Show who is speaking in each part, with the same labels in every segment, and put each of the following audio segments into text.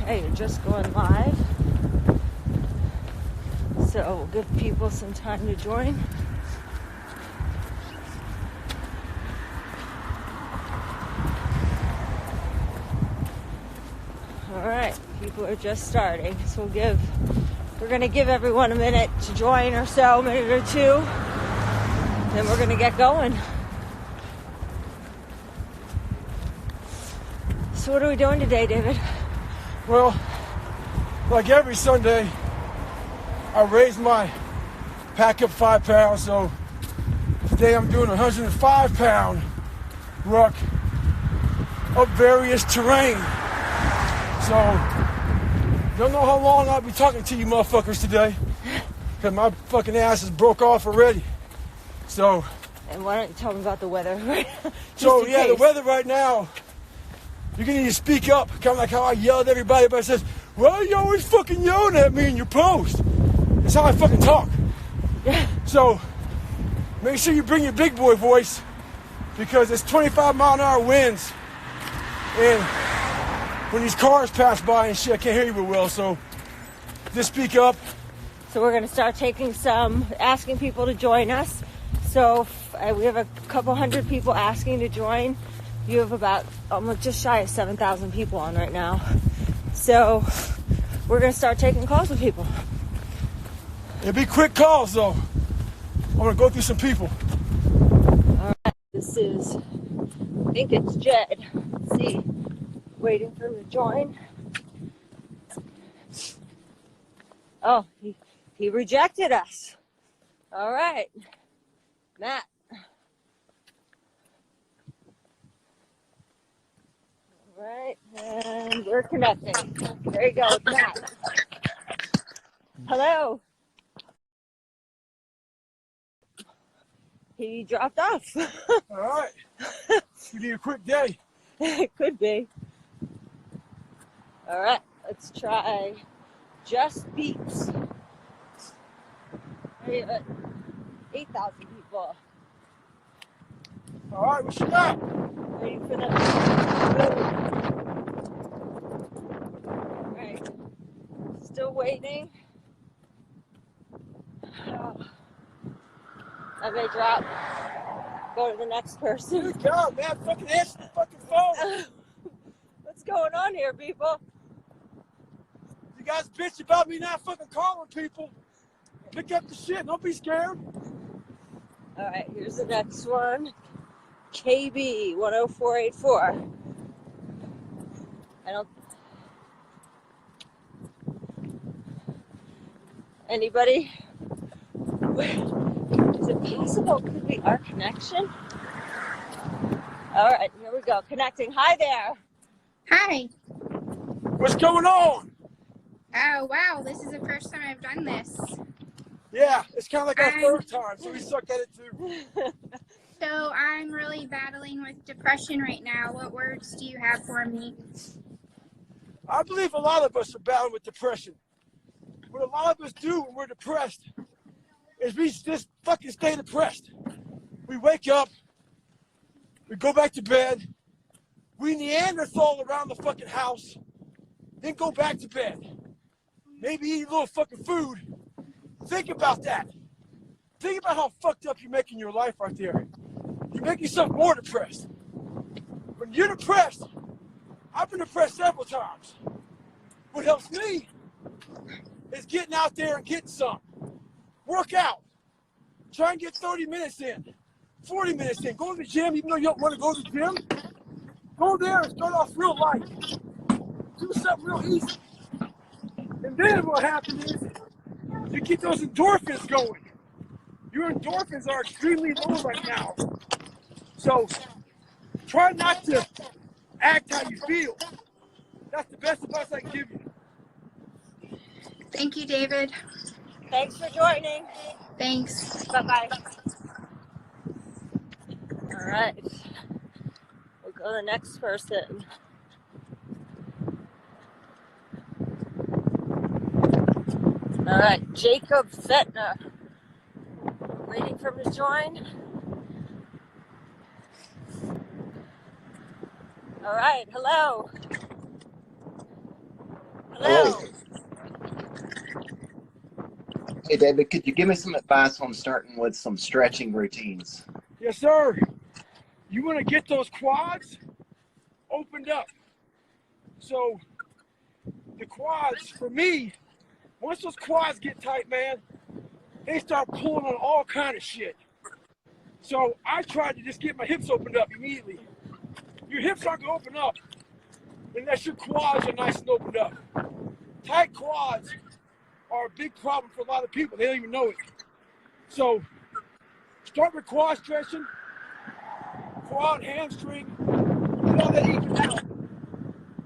Speaker 1: Okay, you're just going live. So we'll give people some time to join. All right, people are just starting. So we're gonna give everyone a minute to join or so, a minute or two. Then we're gonna get going. So what are we doing today, David?
Speaker 2: Well, like every Sunday, I raise my pack up 5 pounds. So today I'm doing a 105-pound ruck up various terrain. So don't know how long I'll be talking to you motherfuckers today, because my fucking ass is broke off already. So.
Speaker 1: And why don't you tell me about the weather?
Speaker 2: So yeah, the weather right now. You're gonna need to speak up, kind of like how I yell at everybody. Everybody says, "Why are you always fucking yelling at me in your post?" That's how I fucking talk.
Speaker 1: Yeah.
Speaker 2: So make sure you bring your big boy voice, because it's 25-mile-an-hour winds, and when these cars pass by and shit, I can't hear you real well. So just speak up.
Speaker 1: So we're gonna start asking people to join us. So we have a couple hundred people asking to join. You have about almost just shy of 7,000 people on right now. So we're going to start taking calls with people.
Speaker 2: It'll be quick calls, though. I'm going to go through some people.
Speaker 1: All right. This is, I think it's Jed. Let's see. Waiting for him to join. Oh, he rejected us. All right. Matt. Right, and we're connecting. There you go, Matt. Hello. He dropped off.
Speaker 2: All right. We need a quick day.
Speaker 1: It could be. All right, let's try Just Beats. There you have it. 8,000 people.
Speaker 2: All right, what you got?
Speaker 1: Waiting for them. All right, still waiting. Oh. I may drop. Go to the next person.
Speaker 2: Good God, man. Fucking answer the fucking phone.
Speaker 1: What's going on here, people?
Speaker 2: You guys bitch about me not fucking calling people. Pick up the shit. Don't be scared.
Speaker 1: All right, here's the next one. KB 10484. Anybody? Is it possible? Could be our connection? All right, here we go. Connecting. Hi there.
Speaker 3: Hi.
Speaker 2: What's going on?
Speaker 3: Oh, wow. This is the first time I've done this.
Speaker 2: Yeah, it's kind of like our third time, so we suck at it too.
Speaker 3: So I'm really battling with depression right now. What words do you have for me?
Speaker 2: I believe a lot of us are battling with depression. What a lot of us do when we're depressed is we just fucking stay depressed. We wake up, we go back to bed, we Neanderthal around the fucking house, then go back to bed. Maybe eat a little fucking food. Think about that. Think about how fucked up you're making your life right there. You make yourself more depressed. When you're depressed, I've been depressed several times. What helps me is getting out there and getting some. Work out. Try and get 30 minutes in, 40 minutes in. Go to the gym, even though you don't want to go to the gym. Go there and start off real light. Do something real easy. And then what happens is you get those endorphins going. Your endorphins are extremely low right now. So try not to act how you feel. That's the best advice I can give you.
Speaker 3: Thank you, David.
Speaker 1: Thanks for joining.
Speaker 3: Thanks.
Speaker 1: Bye-bye. All right. We'll go to the next person. All right, Jacob Fetner. Waiting for him to join. All right, hello.
Speaker 4: Hello.
Speaker 1: Hello.
Speaker 4: Hey, David, could you give me some advice on starting with some stretching routines?
Speaker 2: Yes, sir. You want to get those quads opened up. So the quads, for me, once those quads get tight, man, they start pulling on all kind of shit. So I tried to just get my hips opened up immediately. Your hips aren't gonna open up unless your quads are nice and opened up. Tight quads are a big problem for a lot of people. They don't even know it. So start with quad stretching, quad, hamstring, get all that even out.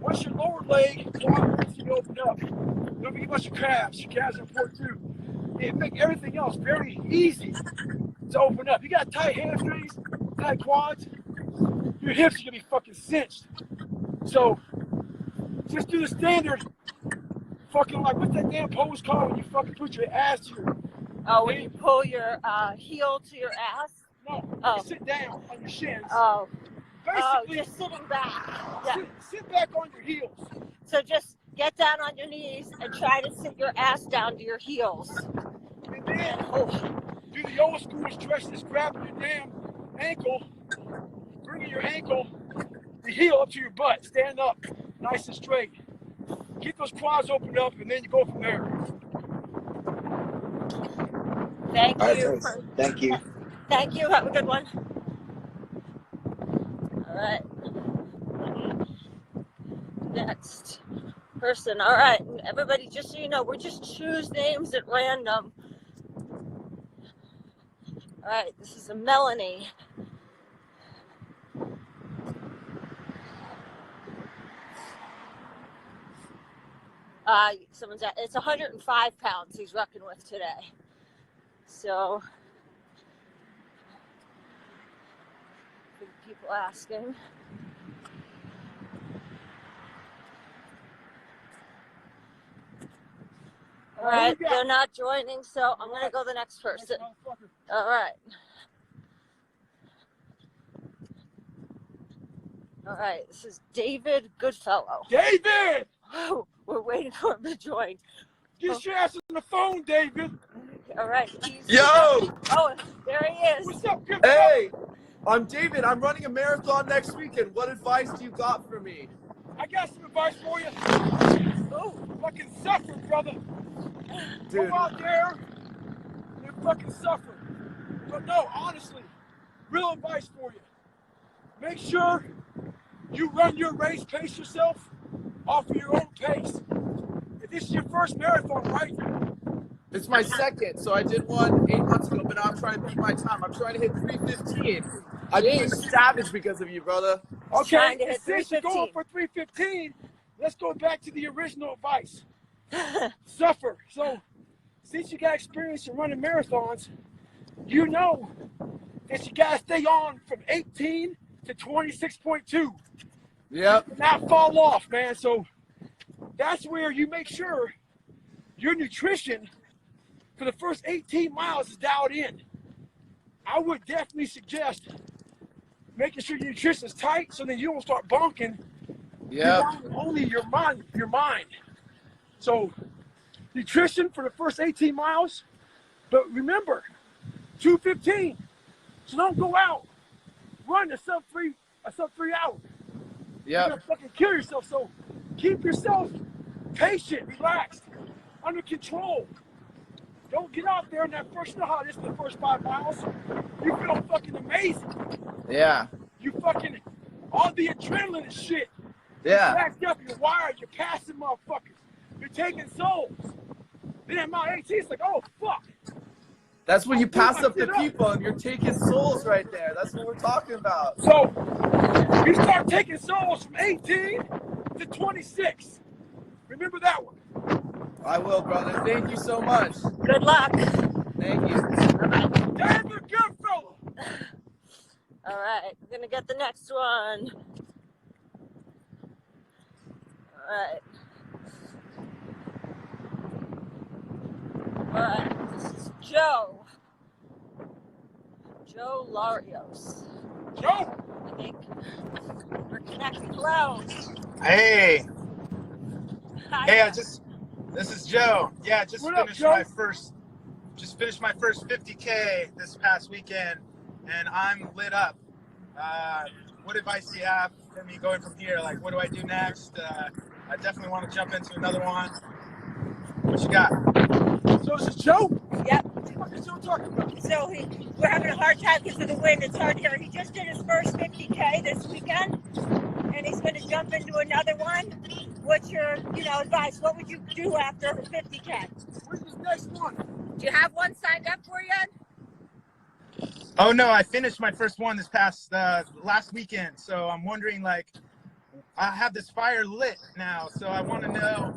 Speaker 2: Once your lower leg, quad wants to be opened up. Don't forget about your calves. Your calves are important too. It make everything else very easy to open up. You got tight hamstrings, tight quads, your hips are gonna be fucking cinched. So just do the standard fucking, like, what's that damn pose called when you fucking put your ass to your,
Speaker 1: Oh, when you pull your heel to your ass?
Speaker 2: no,
Speaker 1: Oh.
Speaker 2: you sit down on your shins.
Speaker 1: Oh,
Speaker 2: Basically,
Speaker 1: just sitting back. Yeah.
Speaker 2: sit back on your heels.
Speaker 1: So just get down on your knees and try to sit your ass down to your heels.
Speaker 2: And then
Speaker 1: Oh,
Speaker 2: do the old school stretch, just grabbing your damn ankle, bringing your ankle, the heel up to your butt, stand up nice and straight. Get those quads opened up, and then you go from there.
Speaker 1: thank
Speaker 4: All right,
Speaker 1: you.
Speaker 4: thank you.
Speaker 1: Thank you. Have a good one. All right. Next person. All right. Everybody, just so you know, we're just choose names at random. All right. This is a Melanie. Someone's at, it's 105 pounds he's reckoning with today. So, people asking. All right, they're not joining, so I'm going to go the next person. All right. All right, this is David Goodfellow.
Speaker 2: David!
Speaker 1: Oh, we're waiting for him to join.
Speaker 2: Get your ass on the phone, David.
Speaker 1: All right.
Speaker 5: Yo!
Speaker 1: Oh, there he is.
Speaker 2: What's up, good
Speaker 5: Hey! I'm David. I'm running a marathon next weekend. What advice do you got for me?
Speaker 2: I got some advice for you.
Speaker 1: Oh,
Speaker 2: Fucking suffer, brother.
Speaker 5: Dude.
Speaker 2: Go out there and fucking suffer. But no, honestly, real advice for you. Make sure you run your race, pace yourself off of your own pace. If this is your first marathon, right?
Speaker 5: It's my second, so I did one 8 months ago, but now I'm trying to beat my time. I'm trying to hit 3:15. I'm being savage because of you, brother.
Speaker 2: Okay, and since you're going for 3:15, let's go back to the original advice. Suffer. So, since you got experience in running marathons, you know that you got to stay on from 18 to 26.2.
Speaker 5: Yep.
Speaker 2: Not fall off, man. So, that's where you make sure your nutrition for the first 18 miles is dialed in. I would definitely suggest making sure your nutrition is tight so then you don't start bonking.
Speaker 5: Yep.
Speaker 2: Only your mind. So nutrition for the first 18 miles, but remember, 2:15. So don't go out, run a sub 3 hour. You're
Speaker 5: Yep.
Speaker 2: gonna fucking kill yourself. So keep yourself patient, relaxed, under control. Don't get out there in that first, you know how it is for the first 5 miles. You feel fucking amazing.
Speaker 5: Yeah.
Speaker 2: You fucking, all the adrenaline and shit.
Speaker 5: Yeah.
Speaker 2: You're backed up, you're wired, you're passing motherfuckers. You're taking souls. Then at mile 18, it's like, oh, fuck.
Speaker 5: That's when you pass up the people and you're taking souls right there. That's what we're talking about.
Speaker 2: So you start taking souls from 18 to 26. Remember that one.
Speaker 5: I will, brother. Thank you so much.
Speaker 1: Good luck.
Speaker 5: Thank you.
Speaker 2: Damn, you're good, fella.
Speaker 1: All right, we're going to get the next one. All right. All right, this is Joe. Joe Larios.
Speaker 2: Joe.
Speaker 1: I think we're connected. Hello.
Speaker 6: Hey, Hey, this is Joe. Yeah,
Speaker 2: What up, Joe?
Speaker 6: Just finished my first 50K this past weekend, and I'm lit up. What advice do you have for me going from here? Like, what do I do next? I definitely want to jump into another one. What you got?
Speaker 2: So this is Joe?
Speaker 1: Yep.
Speaker 2: What is Joe talking about?
Speaker 1: So we're having a hard time because of the wind. It's hard to hear. He just did his first 50K this weekend, and he's going to jump into another one. What's your, advice? What would you do after 50K?
Speaker 2: Where's this next one?
Speaker 1: Do you have one signed up for yet?
Speaker 6: Oh no, I finished my first one this past last weekend. So I'm wondering, like, I have this fire lit now. So I want to know,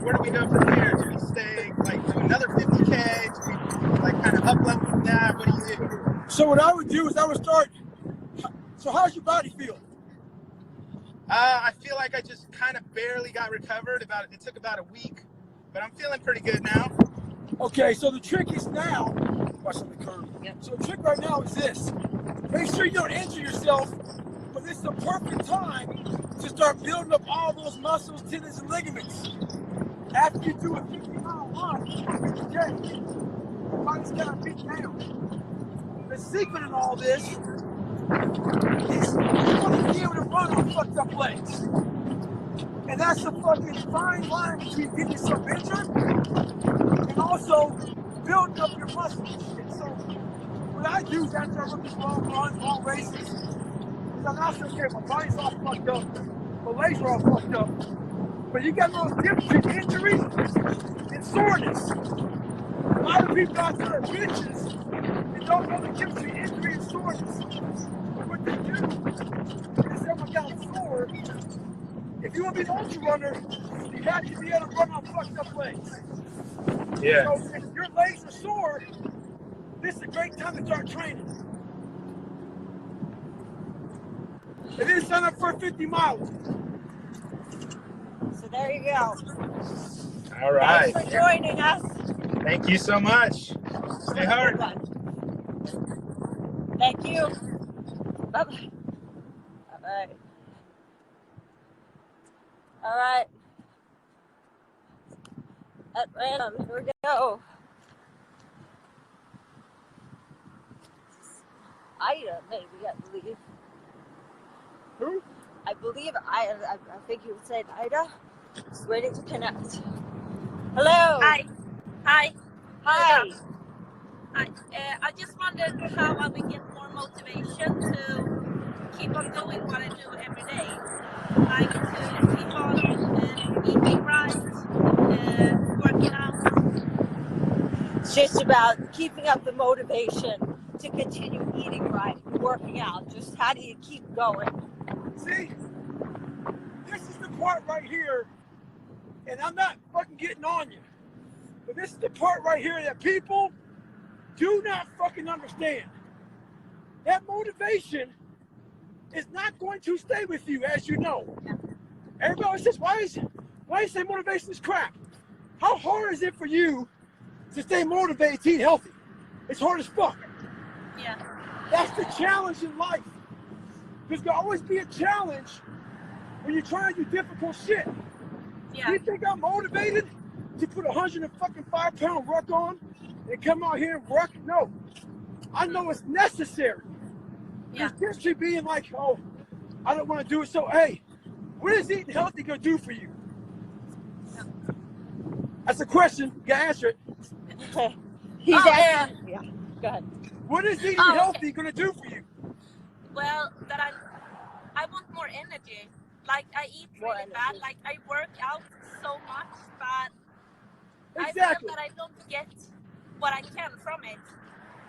Speaker 6: where do we go from here? Do we stay, like, do another 50K? Do we, like, kind of up level from that? What do you do?
Speaker 2: So what I would do is I would start. So how's your body feel?
Speaker 6: I feel like I just kind of barely got recovered. It took about a week, but I'm feeling pretty good now.
Speaker 2: Okay, so the trick is now. Watch the curve.
Speaker 1: Yep.
Speaker 2: So the trick right now is this: make sure you don't injure yourself, but this is the perfect time to start building up all those muscles, tendons, and ligaments. After you do a 50-mile run, 50K, your body's kind of beat down. The secret in all this is you want to be able to run on fucked up legs. And that's the fucking fine line between getting yourself injured and also building up your muscles and shit. So what I do is after I run these long runs, long races, is I'm not saying, okay, my body's all fucked up, my legs are all fucked up. But you got those difference between injury and soreness. A lot of people out there are bitches and don't know the difference between injury and soreness. What they do is someone got sore. If you want to be an ultra runner, you have to be able to run on fucked up legs.
Speaker 6: Yeah.
Speaker 2: So if your legs are sore, this is a great time to start training. And then sign up for a 50 miler.
Speaker 1: So there you go.
Speaker 6: All right.
Speaker 1: Thanks for joining us.
Speaker 6: Thank you so much. Stay hard.
Speaker 1: Thank you. Bye-bye. Bye-bye. All right. At random, here we go. Ida, maybe, I believe.
Speaker 2: Who?
Speaker 1: I believe I think you said Ida. Just waiting to connect. Hello.
Speaker 7: Hi. Hi.
Speaker 1: Hi.
Speaker 7: Hi. I just wondered how I would get more motivation to keep on doing what I do every day. Like to keep on eating right, working out.
Speaker 1: It's just about keeping up the motivation to continue eating right, working out. Just how do you keep going?
Speaker 2: See, this is the part right here, and I'm not fucking getting on you, but this is the part right here that people do not fucking understand. That motivation is not going to stay with you, as you know. Everybody says, why you say motivation is crap? How hard is it for you to stay motivated to eat healthy? It's hard as fuck.
Speaker 7: Yeah.
Speaker 2: That's the challenge in life. There's gonna always be a challenge when you're trying to do difficult shit.
Speaker 7: Yeah.
Speaker 2: You think I'm motivated to put 105-pound ruck on and come out here and work? No. I know it's necessary.
Speaker 7: Yeah.
Speaker 2: There's history being like, oh, I don't want to do it. So, hey, what is eating healthy gonna do for you?
Speaker 7: Yeah.
Speaker 2: That's a question. You gotta answer it.
Speaker 1: He's asking. Yeah. Go ahead.
Speaker 2: What is eating
Speaker 7: Oh, okay.
Speaker 2: healthy gonna do for you?
Speaker 7: Well, that I want more energy. Like I eat
Speaker 1: More
Speaker 7: really bad.
Speaker 1: energy.
Speaker 7: Like I work out so much that
Speaker 2: Exactly.
Speaker 7: I feel that I don't get what I can from it.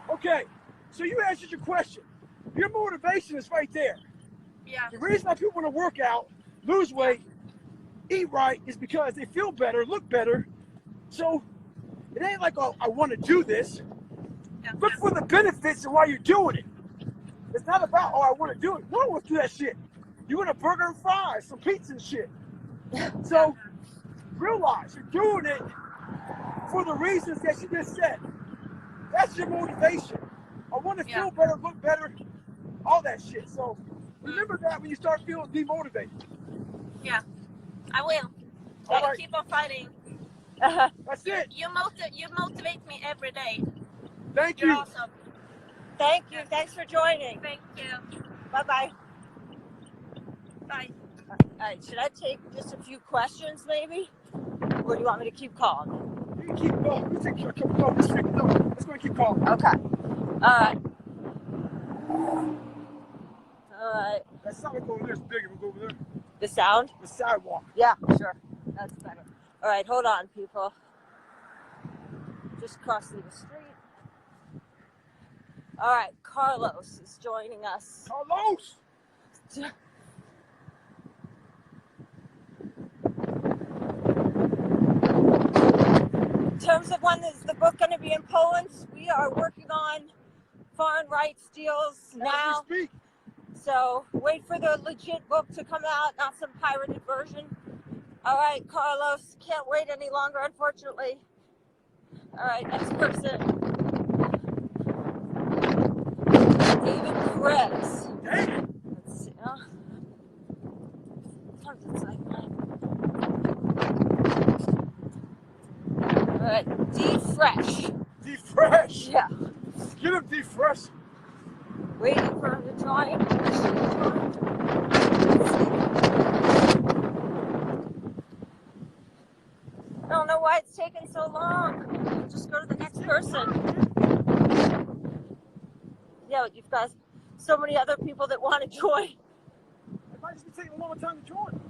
Speaker 2: Okay, so you answered your question. Your motivation is right there.
Speaker 7: Yeah.
Speaker 2: The reason why people want to work out, lose weight, eat right is because they feel better, look better. So it ain't like, oh, I want to do this.
Speaker 7: Yeah.
Speaker 2: Look for the benefits of why you're doing it. It's not about, oh, I want to do it. No one wants to do that shit. You want a burger and fries, some pizza and shit. So realize you're doing it for the reasons that you just said. That's your motivation. I want to feel better, look better, all that shit. So remember that when you start feeling demotivated.
Speaker 7: Yeah. I will.
Speaker 2: All right.
Speaker 7: Keep on fighting.
Speaker 2: That's it.
Speaker 7: You motivate me every day.
Speaker 2: Thank
Speaker 7: You're
Speaker 2: you.
Speaker 7: awesome.
Speaker 1: Thank you. Thanks for joining.
Speaker 7: Thank you.
Speaker 1: Bye-bye.
Speaker 7: Bye.
Speaker 1: All right, should I take just a few questions maybe? Or do you want me to keep calling?
Speaker 2: You can keep going. Let's go and keep calling.
Speaker 1: Okay. All right. All right.
Speaker 2: That sidewalk over there is bigger. We'll go over there.
Speaker 1: The sound?
Speaker 2: The sidewalk.
Speaker 1: Yeah, sure. That's better. All right, hold on, people. Just crossing the street. All right, Carlos is joining us.
Speaker 2: Carlos!
Speaker 1: In terms of when is the book going to be in Poland, we are working on foreign rights deals now.
Speaker 2: As we speak.
Speaker 1: So wait for the legit book to come out, not some pirated version. All right, Carlos, can't wait any longer, unfortunately. All right, next person. David Perez.
Speaker 2: David.
Speaker 1: Let's see. Sometimes it's like that. All right, D Fresh.
Speaker 2: D Fresh.
Speaker 1: Yeah.
Speaker 2: Get him, D Fresh.
Speaker 1: Waiting for him to join. I don't know why it's taking so long. Just go to the next person. Yeah, you've got so many other people that want to join.
Speaker 2: It might just be taking a long time to join.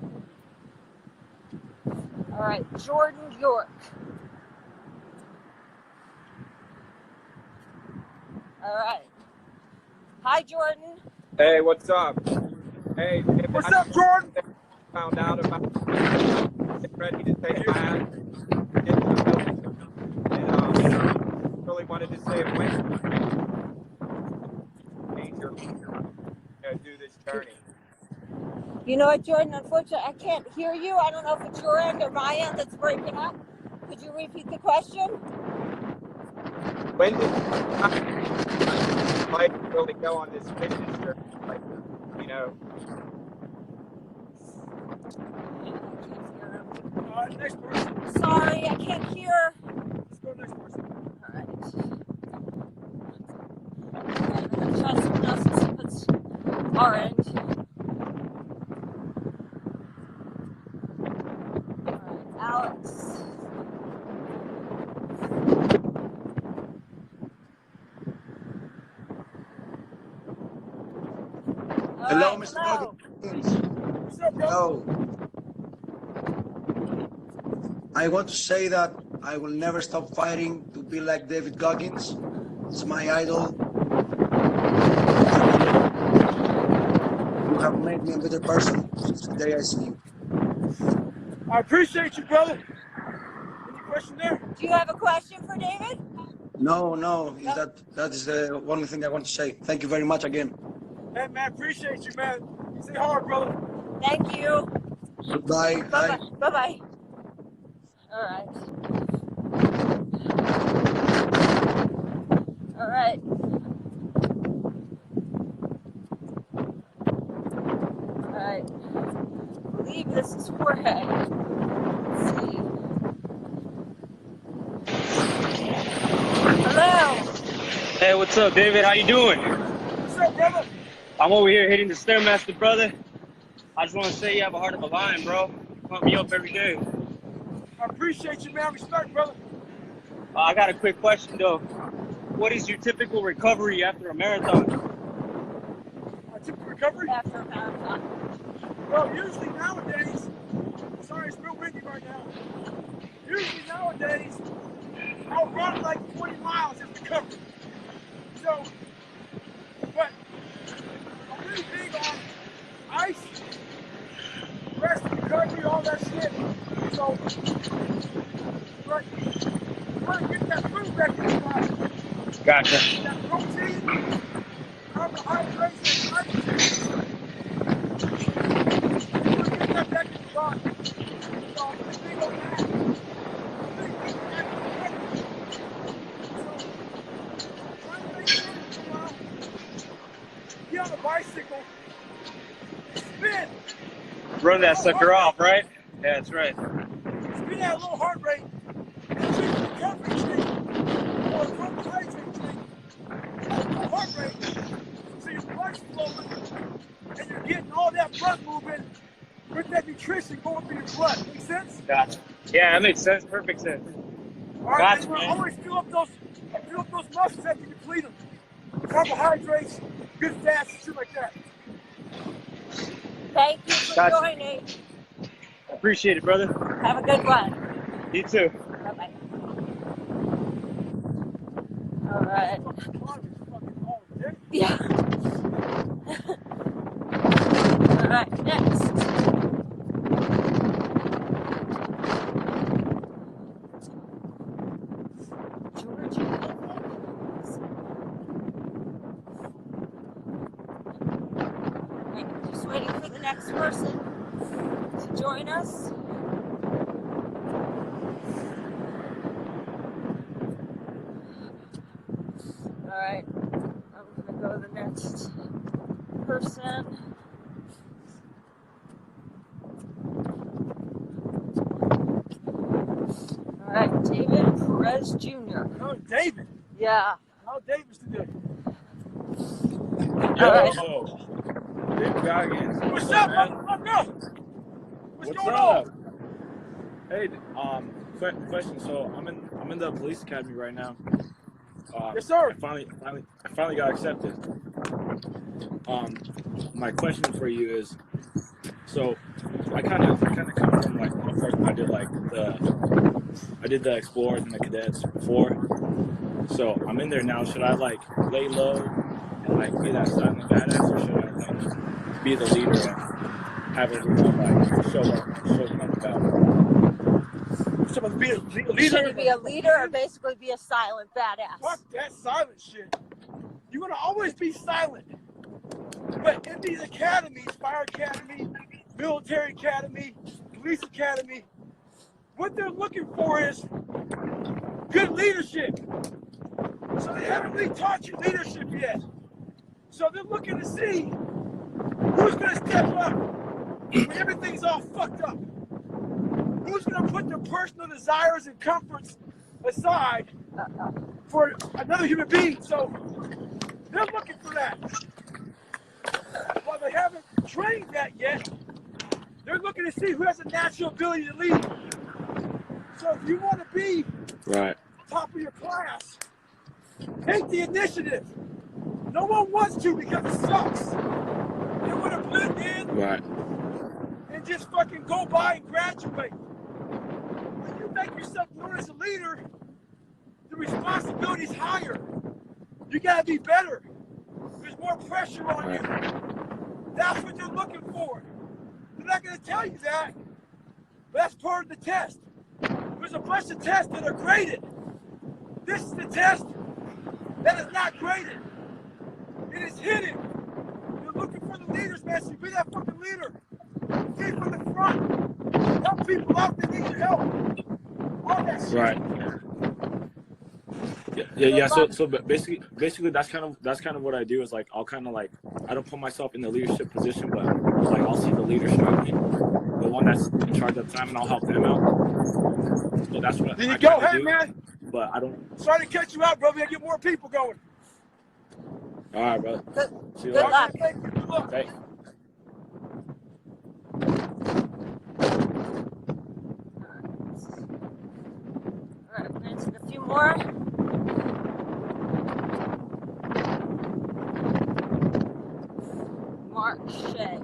Speaker 1: All right, Jordan York. All right. Hi, Jordan.
Speaker 8: Hey, what's up? Hey,
Speaker 2: What's up, Jordan?
Speaker 8: Found out about getting ready to take my ass into the building, and really wanted to say it went major do this journey.
Speaker 1: You know what, Jordan? Unfortunately, I can't hear you. I don't know if it's your end or my end that's breaking up. Could you repeat the question?
Speaker 8: When did life really go on this fitness journey? Like, you know.
Speaker 2: Next person.
Speaker 1: Sorry, I can't hear.
Speaker 2: Let's go next person.
Speaker 1: All right. I'm going to try something else and see if it's our end. All right, Alex.
Speaker 9: Hello,
Speaker 1: All right,
Speaker 9: Mr.
Speaker 1: hello.
Speaker 9: Goggins.
Speaker 2: What's up, bro?
Speaker 9: Hello. I want to say that I will never stop fighting to be like David Goggins. It's my idol. You have made me a better person since the day I see you.
Speaker 2: I appreciate you, brother. Any question there?
Speaker 1: Do you have a question for David?
Speaker 9: No, that is the only thing I want to say. Thank you very much again.
Speaker 2: Hey, man, appreciate you, man. Stay hard, brother.
Speaker 1: Thank you.
Speaker 9: Goodbye.
Speaker 1: Bye-bye. Bye-bye. All right. All right. All right. I believe this is Jorge. Let's see. Hello.
Speaker 10: Hey, what's up, David? How you doing?
Speaker 2: What's up, brother?
Speaker 10: I'm over here hitting the Stairmaster, brother. I just want to say you have a heart of a lion, bro. You pump me up every day.
Speaker 2: I appreciate you, man. Respect, brother.
Speaker 10: I got a quick question, though. What is your typical recovery after a marathon?
Speaker 2: My typical recovery?
Speaker 1: After a marathon.
Speaker 2: Well, usually nowadays, sorry, it's real windy right now. Usually nowadays, I'll run like 20 miles in recovery. So, but I'm really big on ice, rest, recovery, all that shit. So, but you want to get that food back in your body.
Speaker 10: Gotcha.
Speaker 2: That protein, carbohydrates, and nitrogen. You want to get that back in your body. So, I'm really big on that. I'm really big on that recovery. So, trying to make sure, get on a bicycle, spin.
Speaker 10: Run that sucker off, right? Yeah, that's right.
Speaker 2: at a low heart rate and drink a recovery drink or a carbohydrate drink at a low heart rate, so your blood's flowing and you're getting all that blood moving with that nutrition going through your blood. Make sense?
Speaker 10: Gotcha. Yeah, that makes sense. Perfect sense.
Speaker 2: All right,
Speaker 10: Gotcha,
Speaker 2: and we'll
Speaker 10: man.
Speaker 2: always fill up those muscles after you deplete them. Carbohydrates, good fats, shit like that.
Speaker 1: Thank you for
Speaker 10: Gotcha.
Speaker 1: joining.
Speaker 10: Appreciate it, brother.
Speaker 1: Have a good one.
Speaker 10: You too.
Speaker 1: Bye bye. All right. Yeah. All right. Next. Georgia. Just waiting for the next person to join us. All right, I'm gonna go to the next person. All right, David Perez Jr.
Speaker 2: Oh, David.
Speaker 1: Yeah.
Speaker 2: How David's today?
Speaker 1: All right.
Speaker 11: Yo, David Goggins.
Speaker 2: What's up,
Speaker 11: man?
Speaker 2: motherfucker? What's going
Speaker 11: up?
Speaker 2: on?
Speaker 11: Hey, question. So I'm in the police academy right now.
Speaker 2: Yes, sir.
Speaker 11: I finally got accepted. My question for you is, so I kind of come from like law enforcement. I did the explorers and the cadets before. So I'm in there now. Should I like lay low and like be that silent badass, or should I like be the leader and have everyone like show them up about?
Speaker 2: Supposed to be a
Speaker 1: Should
Speaker 2: leader.
Speaker 1: you be a leader or basically be a silent badass?
Speaker 2: Fuck that silent shit. You're gonna always be silent. But in these academies, fire academy, military academy, police academy, what they're looking for is good leadership. So they haven't really taught you leadership yet. So they're looking to see who's gonna step up when everything's all fucked up. Who's gonna put their personal desires and comforts aside for another human being? So they're looking for that. While they haven't trained that yet, they're looking to see who has a natural ability to lead. So if you want to be
Speaker 11: Right.
Speaker 2: top of your class, take the initiative. No one wants to because it sucks. They want to blend in
Speaker 11: Right.
Speaker 2: and just fucking go by and graduate. When you make yourself known as a leader, the responsibility is higher. You gotta be better. There's more pressure on you. That's what they're looking for. They're not gonna tell you that, but that's part of the test. There's a bunch of tests that are graded. This is the test that is not graded. It is hidden. You're looking for the leaders, man. So you be that fucking leader. Lead from the front. Help people out that need your help. All that shit.
Speaker 11: Right. Yeah. So but basically that's kind of what I do is like I'll kind of like I don't put myself in the leadership position, but like I'll see the leadership, the one that's in charge at the time, and I'll help them out. So that's what
Speaker 2: There you
Speaker 11: I
Speaker 2: go,
Speaker 11: kinda
Speaker 2: hey
Speaker 11: do,
Speaker 2: man.
Speaker 11: but I don't.
Speaker 2: Sorry to cut you out, brother. We gotta get more people going.
Speaker 11: All right, brother. See you
Speaker 1: Good
Speaker 11: later.
Speaker 1: luck.
Speaker 2: Thank you. Good luck.
Speaker 11: Hey.
Speaker 1: All right, let's get a few more. Mark Shea.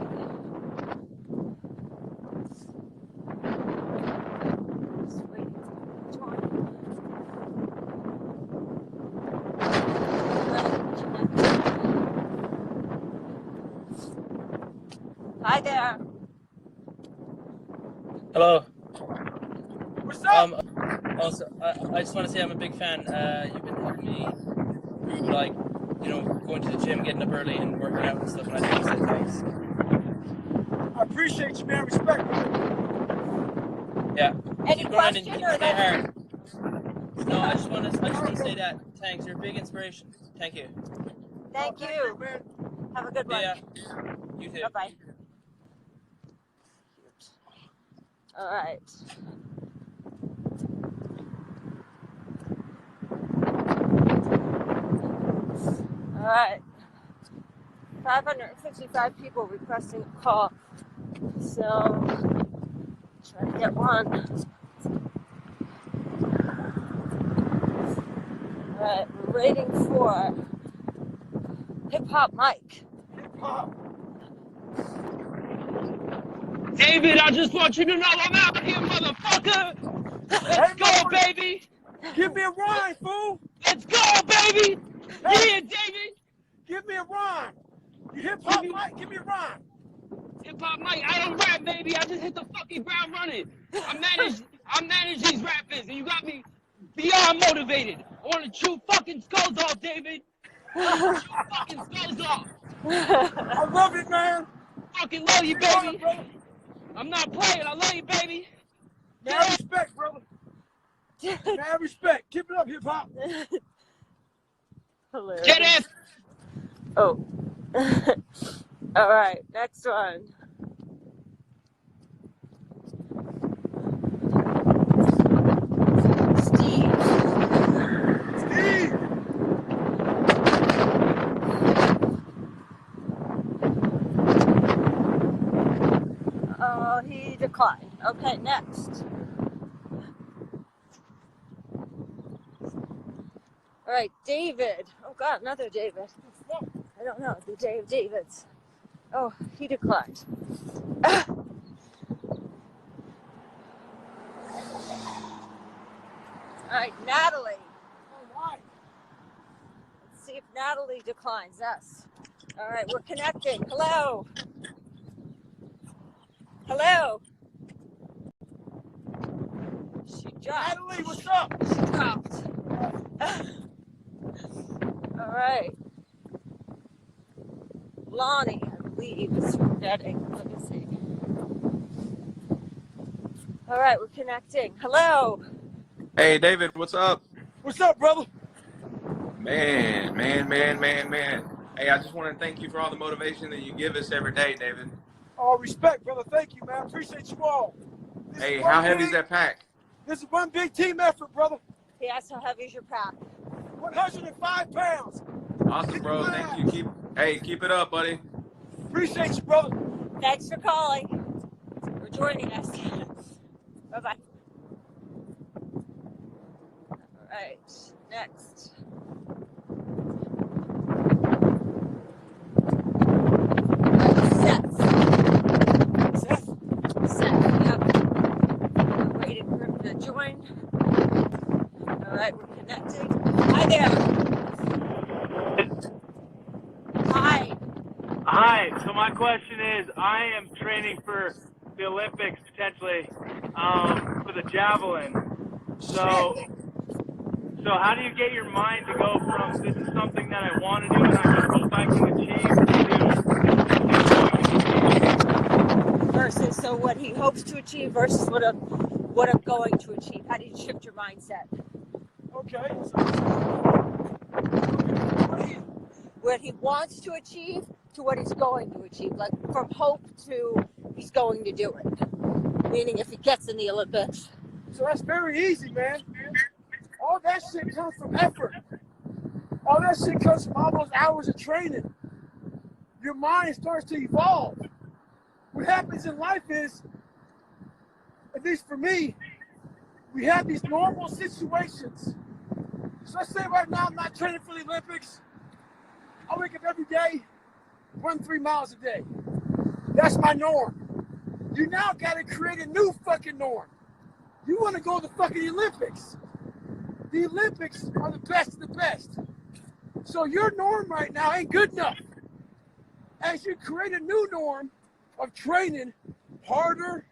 Speaker 1: Just waiting to join. Hi there.
Speaker 12: Hello.
Speaker 2: What's up?
Speaker 12: Also, I just want to say I'm a big fan. You've been helping me through, like, you know, going to the gym, getting up early, and working out and stuff. And I just want to say thanks.
Speaker 2: I appreciate you, man. Respect.
Speaker 12: Yeah.
Speaker 1: Any
Speaker 12: Keep grinding,
Speaker 1: question
Speaker 12: keep
Speaker 1: or
Speaker 12: stay
Speaker 1: that?
Speaker 12: hard. No, I just want to say that. Thanks. You're a big inspiration. Thank you.
Speaker 1: Thank you.
Speaker 2: man.
Speaker 1: Have a good one.
Speaker 12: Yeah. You too.
Speaker 1: Bye-bye. All right. right. 555 people requesting a call. So, try to get one. All right, we're waiting for Hip Hop Mike.
Speaker 2: Hip hop.
Speaker 10: David, I just want you to know I'm out here, motherfucker. Let's go, baby.
Speaker 2: Give me a rhyme, fool.
Speaker 10: Let's go, baby.
Speaker 2: Hey.
Speaker 10: Yeah, David.
Speaker 2: Give me a rhyme. You hip hop Mike, give me a rhyme.
Speaker 10: Hip hop Mike, I don't rap, baby. I just hit the fucking ground running. I manage these rappers, and you got me beyond motivated. I want to chew fucking skulls off, David. I want to chew fucking skulls off.
Speaker 2: I love it, man.
Speaker 10: Fucking love you, baby. I'm not playing. I love you, baby.
Speaker 2: Mad respect, brother. Mad respect. Keep it up, hip hop.
Speaker 1: Hilarious.
Speaker 10: Get it.
Speaker 1: Oh. All right, next one. Steve. Oh, he declined. Okay, next. All right, David. Oh God, another David. I don't know, the Davids. Oh, he declined. All right, Natalie. Let's see if Natalie declines us. All right, we're connecting. Hello. Hello. She dropped.
Speaker 2: Natalie, what's up?
Speaker 1: She dropped. All right. Lonnie, I believe, is forgetting. Let me see. All right, we're connecting. Hello.
Speaker 13: Hey, David, what's up?
Speaker 2: What's up, brother?
Speaker 13: Man. Hey, I just want to thank you for all the motivation that you give us every day, David.
Speaker 2: Oh, respect, brother. Thank you, man. Appreciate you all.
Speaker 13: Hey, how heavy is that pack?
Speaker 2: This is one big team effort, brother.
Speaker 1: He asked how heavy is your pack?
Speaker 2: 105 pounds.
Speaker 13: Awesome, bro. Thank you. Keep it up, buddy.
Speaker 2: Appreciate you, brother.
Speaker 1: Thanks for calling. For joining us. Bye-bye. All right, next. Seth, yep. I'm waiting for him to join. All right, we're connecting. Hi there.
Speaker 14: Hi. So my question is, I am training for the Olympics potentially for the javelin. So how do you get your mind to go from this is something that I want to do and I just hope I can achieve to
Speaker 1: versus so what he hopes to achieve versus what I'm going to achieve. How do you shift your mindset?
Speaker 2: Okay.
Speaker 1: What he wants to achieve to what he's going to achieve, like from hope to he's going to do it. Meaning if he gets in the Olympics.
Speaker 2: So that's very easy, man. All that shit comes from effort. All that shit comes from all those hours of training. Your mind starts to evolve. What happens in life is, at least for me, we have these normal situations. So let's say right now I'm not training for the Olympics. I wake up every day, run 3 miles a day. That's my norm. You now gotta create a new fucking norm. You wanna go to the fucking Olympics. The Olympics are the best of the best. So your norm right now ain't good enough. As you create a new norm of training harder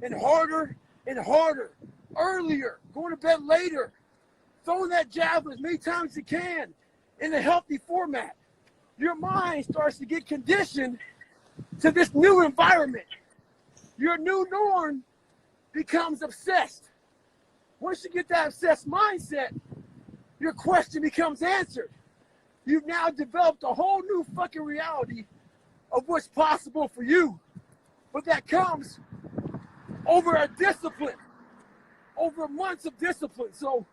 Speaker 2: and harder and harder, earlier, going to bed later, throwing that javelin as many times as you can in a healthy format, your mind starts to get conditioned to this new environment. Your new norm becomes obsessed. Once you get that obsessed mindset, your question becomes answered. You've now developed a whole new fucking reality of what's possible for you. But that comes over a discipline, over months of discipline. So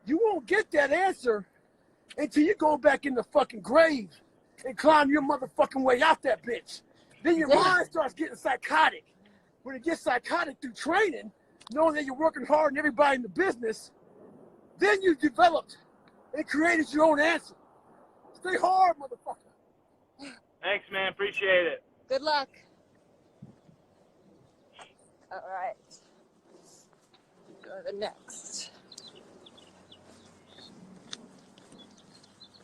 Speaker 2: you won't get that answer until you go back in the fucking grave and climb your motherfucking way out that bitch. Then your mind starts getting psychotic. When it gets psychotic through training, knowing that you're working hard and everybody in the business, then you developed and created your own answer. Stay hard, motherfucker.
Speaker 14: Thanks, man. Appreciate it.
Speaker 1: Good luck. All right. Go to the next.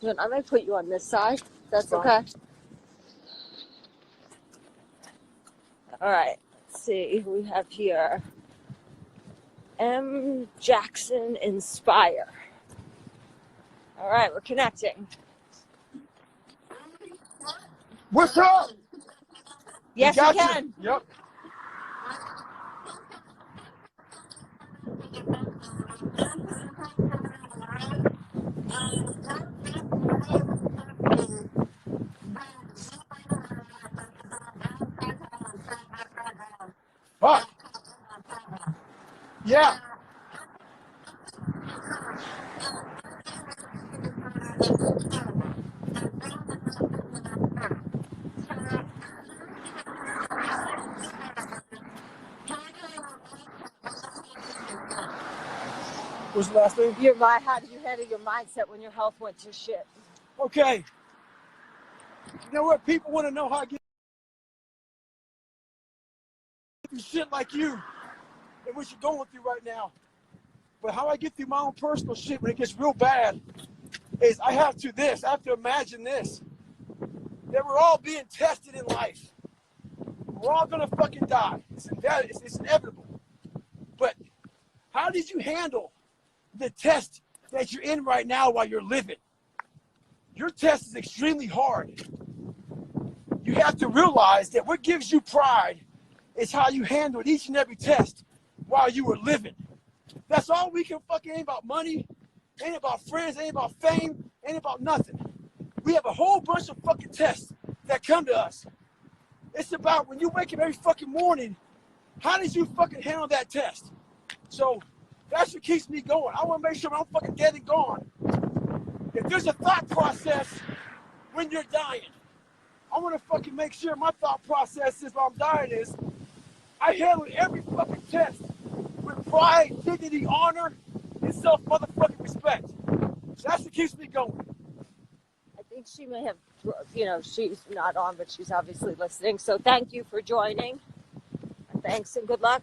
Speaker 1: Good. I'm going to put you on this side. That's okay. All right. Let's see who we have here. M. Jackson Inspire. All right. We're connecting.
Speaker 2: What's up?
Speaker 1: Yes, you can.
Speaker 2: Yep. Fuck. Yeah. What's the last thing?
Speaker 1: How did you handle your mindset when your health went to shit?
Speaker 2: Okay. You know what? People want to know how I get through shit like you and what you're going through right now. But how I get through my own personal shit when it gets real bad is I have to imagine this. That we're all being tested in life. We're all gonna fucking die. It's inevitable. But how did you handle the test that you're in right now while you're living? Your test is extremely hard. You have to realize that what gives you pride is how you handled each and every test while you were living. That's all we can fucking, ain't about money, ain't about friends, ain't about fame, ain't about nothing. We have a whole bunch of fucking tests that come to us. It's about when you wake up every fucking morning, how did you fucking handle that test? So that's what keeps me going. I want to make sure I'm fucking dead and gone. If there's a thought process when you're dying, I want to fucking make sure my thought process is while I'm dying is I handle every fucking test with pride, dignity, honor, and self-motherfucking respect. So that's what keeps me going.
Speaker 1: I think she may have, she's not on, but she's obviously listening. So thank you for joining. Thanks and good luck.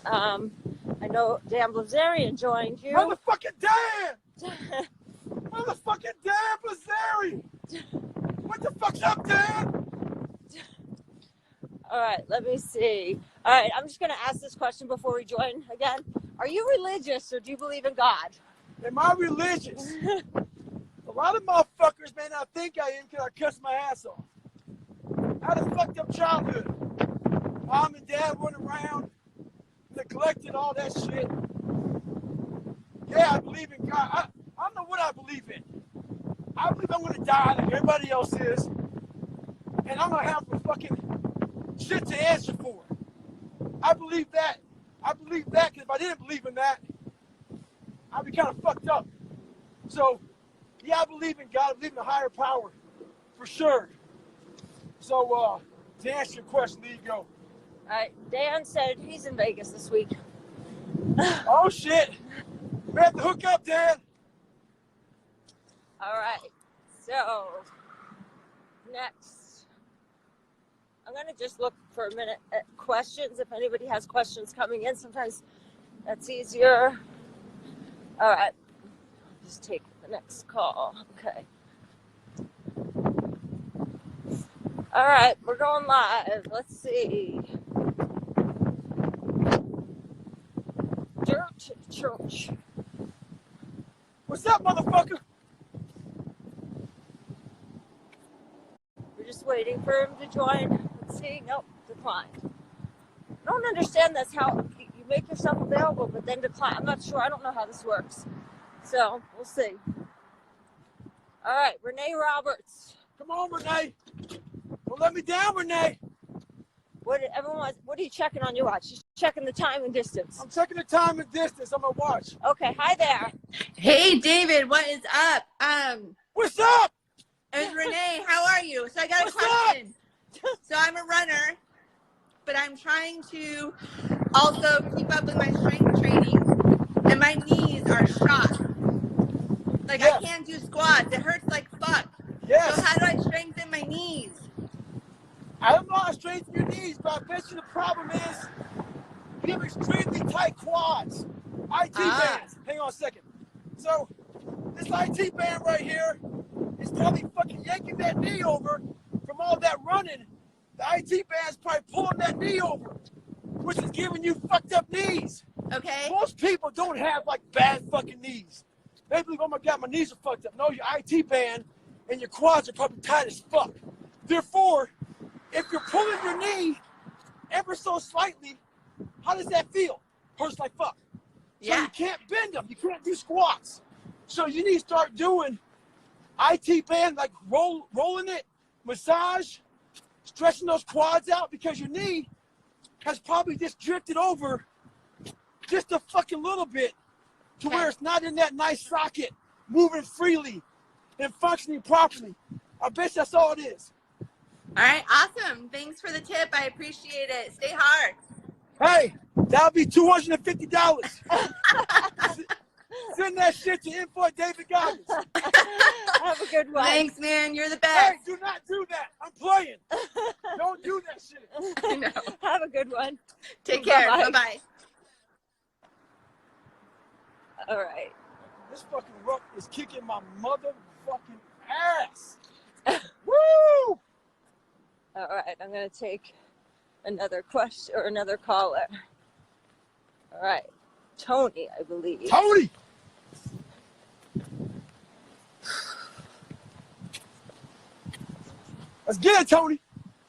Speaker 1: I know Dan Blazarian joined you.
Speaker 2: Motherfucking Dan! Motherfucking Dan Blazarian! What the fuck's up, Dan?
Speaker 1: All right, let me see. All right, I'm just going to ask this question before we join again. Are you religious or do you believe in God?
Speaker 2: Am I religious? A lot of motherfuckers may not think I am because I cuss my ass off. I had a fucked up childhood. Mom and dad running around, neglected all that shit. Yeah, I believe in God. I don't know what I believe in. I believe I'm going to die like everybody else is. And I'm going to have some fucking shit to answer for. I believe that. I believe that because if I didn't believe in that, I'd be kind of fucked up. So, yeah, I believe in God. I believe in a higher power, for sure. So, to answer your question, there you go.
Speaker 1: All right, Dan said he's in Vegas this week.
Speaker 2: Oh, shit. We have to hook up, Dan.
Speaker 1: All right, so next, I'm going to just look for a minute at questions. If anybody has questions coming in, sometimes that's easier. All right, just take the next call. Okay. All right, we're going live. Let's see. Dirt Church.
Speaker 2: What's up, motherfucker?
Speaker 1: We're just waiting for him to join. Let's see. Nope, declined. I don't understand this, how you make yourself available, but then decline. I'm not sure. I don't know how this works. So, we'll see. All right, Renee Roberts.
Speaker 2: Come on, Renee. Don't let me down, Renee.
Speaker 1: What are you checking on your watch? Just checking the time and distance.
Speaker 2: I'm checking the time and distance on my watch.
Speaker 1: Okay, hi there.
Speaker 15: Hey, David, what is up?
Speaker 2: What's up?
Speaker 15: It's Renee. How are you? So I got a question. So I'm a runner, but I'm trying to also keep up with my strength training, and my knees are shot. Like I can't do squats. It hurts like fuck.
Speaker 2: Yes.
Speaker 15: So how do I strengthen my knees?
Speaker 2: I don't know how to strengthen your knees, but I bet you the problem is you have extremely tight quads. IT bands. Hang on a second. So this IT band right here is probably fucking yanking that knee over from all that running. The IT band's probably pulling that knee over, which is giving you fucked up knees.
Speaker 15: Okay.
Speaker 2: Most people don't have like bad fucking knees. They believe, oh my God, my knees are fucked up. No, your IT band and your quads are probably tight as fuck. Therefore, if you're pulling your knee ever so slightly, how does that feel? Hurts like fuck. So you can't bend them. You can't do squats. So you need to start doing IT band, like rolling it, massage, stretching those quads out, because your knee has probably just drifted over just a fucking little bit to where it's not in that nice socket, moving freely and functioning properly. I bet that's all it is.
Speaker 15: All right, awesome. Thanks for the tip. I appreciate it. Stay hard.
Speaker 2: Hey, that'll be $250. Send that shit to info at David Goggins.
Speaker 1: Have a good one.
Speaker 15: Thanks, man. You're the best.
Speaker 2: Hey, do not do that. I'm playing. Don't do that shit.
Speaker 15: I know.
Speaker 1: Have a good one.
Speaker 15: Take care.
Speaker 1: Bye-bye.
Speaker 15: Bye-bye.
Speaker 1: All right.
Speaker 2: This fucking ruck is kicking my motherfucking ass. Woo!
Speaker 1: All right, I'm gonna take another question or another caller. All right, Tony, I believe.
Speaker 2: Tony. Let's get it, Tony.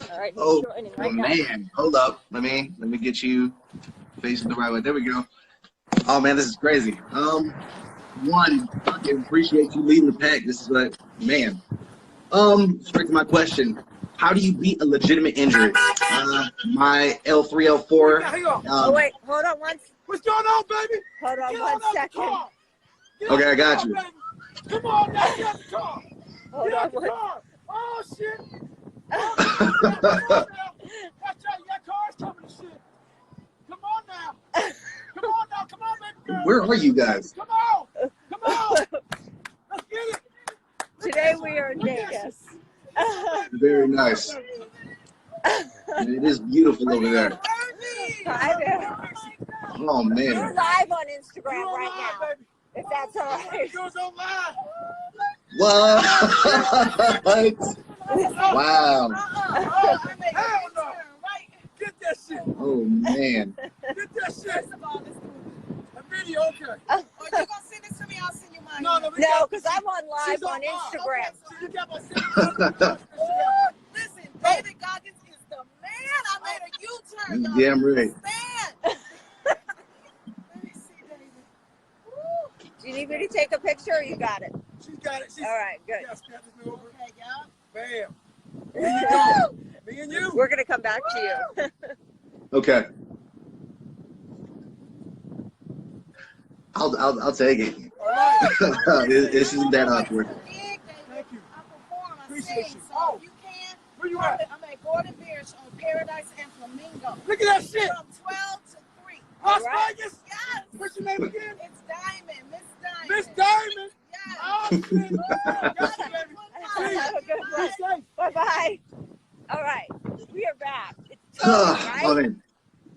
Speaker 1: All right, he's
Speaker 4: Oh,
Speaker 1: joining right now.
Speaker 4: man, hold up. Let me get you facing the right way. There we go. Oh man, this is crazy. One, I appreciate you leading the pack. This is like, man. Straight to my question. How do you beat a legitimate injury? My L3, L4.
Speaker 2: Hang on.
Speaker 1: Oh wait, hold on once.
Speaker 2: What's going on, baby?
Speaker 1: Hold on
Speaker 2: Get
Speaker 1: one
Speaker 2: out the
Speaker 1: second.
Speaker 2: car. Get
Speaker 4: Okay,
Speaker 2: out
Speaker 4: I
Speaker 2: the
Speaker 4: got
Speaker 2: car,
Speaker 4: you.
Speaker 2: baby. Come on now, get out the car.
Speaker 1: Hold
Speaker 2: Get out
Speaker 1: on
Speaker 2: the
Speaker 1: one.
Speaker 2: car. Oh shit. Oh, come on now. Watch out, you got cars coming and shit. Come on now. Come on now, come on, baby girl.
Speaker 4: Where are you guys?
Speaker 2: Come on. Come on. Let's get it.
Speaker 1: Today we are in Vegas.
Speaker 4: Very nice. It is beautiful over there.
Speaker 1: Hi there.
Speaker 4: Oh
Speaker 1: We're
Speaker 4: man.
Speaker 1: live on Instagram right now, if that's all right.
Speaker 2: Goes on live.
Speaker 4: What? Wow.
Speaker 2: Hell no. Get that shit.
Speaker 4: Oh man.
Speaker 2: Get that shit. A video, okay.
Speaker 16: Oh, you gonna send this to me? I'll send you mine.
Speaker 2: No,
Speaker 1: No, because I'm on live
Speaker 2: She's
Speaker 1: on
Speaker 2: live.
Speaker 1: Instagram.
Speaker 2: So you got my
Speaker 16: Listen, David Goggins is the man. I made a U-turn. Y'all
Speaker 4: Damn right.
Speaker 16: understand? Let me see, David.
Speaker 1: Do you need me to take a picture or you got it?
Speaker 2: She got it. She's,
Speaker 1: All right, good.
Speaker 2: Yeah, snap this thing over.
Speaker 16: Okay, y'all.
Speaker 2: Bam. Here you go. Me and you.
Speaker 1: We're going to come back to you.
Speaker 4: Okay. I'll take it.
Speaker 2: All right.
Speaker 4: This isn't that awkward.
Speaker 2: Thank you.
Speaker 16: I perform, I
Speaker 2: Appreciate
Speaker 16: sing,
Speaker 2: you.
Speaker 16: so
Speaker 2: Oh.
Speaker 16: if you can,
Speaker 2: Where you at?
Speaker 16: I'm at Gordon Biersch on Paradise and Flamingo.
Speaker 2: Look at that shit.
Speaker 16: From 12 to 3.
Speaker 2: Las
Speaker 1: right.
Speaker 2: Vegas.
Speaker 16: Yes.
Speaker 2: What's your name again?
Speaker 16: It's Diamond, Miss Diamond.
Speaker 2: Miss Diamond.
Speaker 16: Yes.
Speaker 2: Oh, shit. Got you, baby.
Speaker 1: Have a good one.
Speaker 2: Be safe.
Speaker 1: Bye-bye. All right, we are back. It's Tony, right?
Speaker 4: Tony.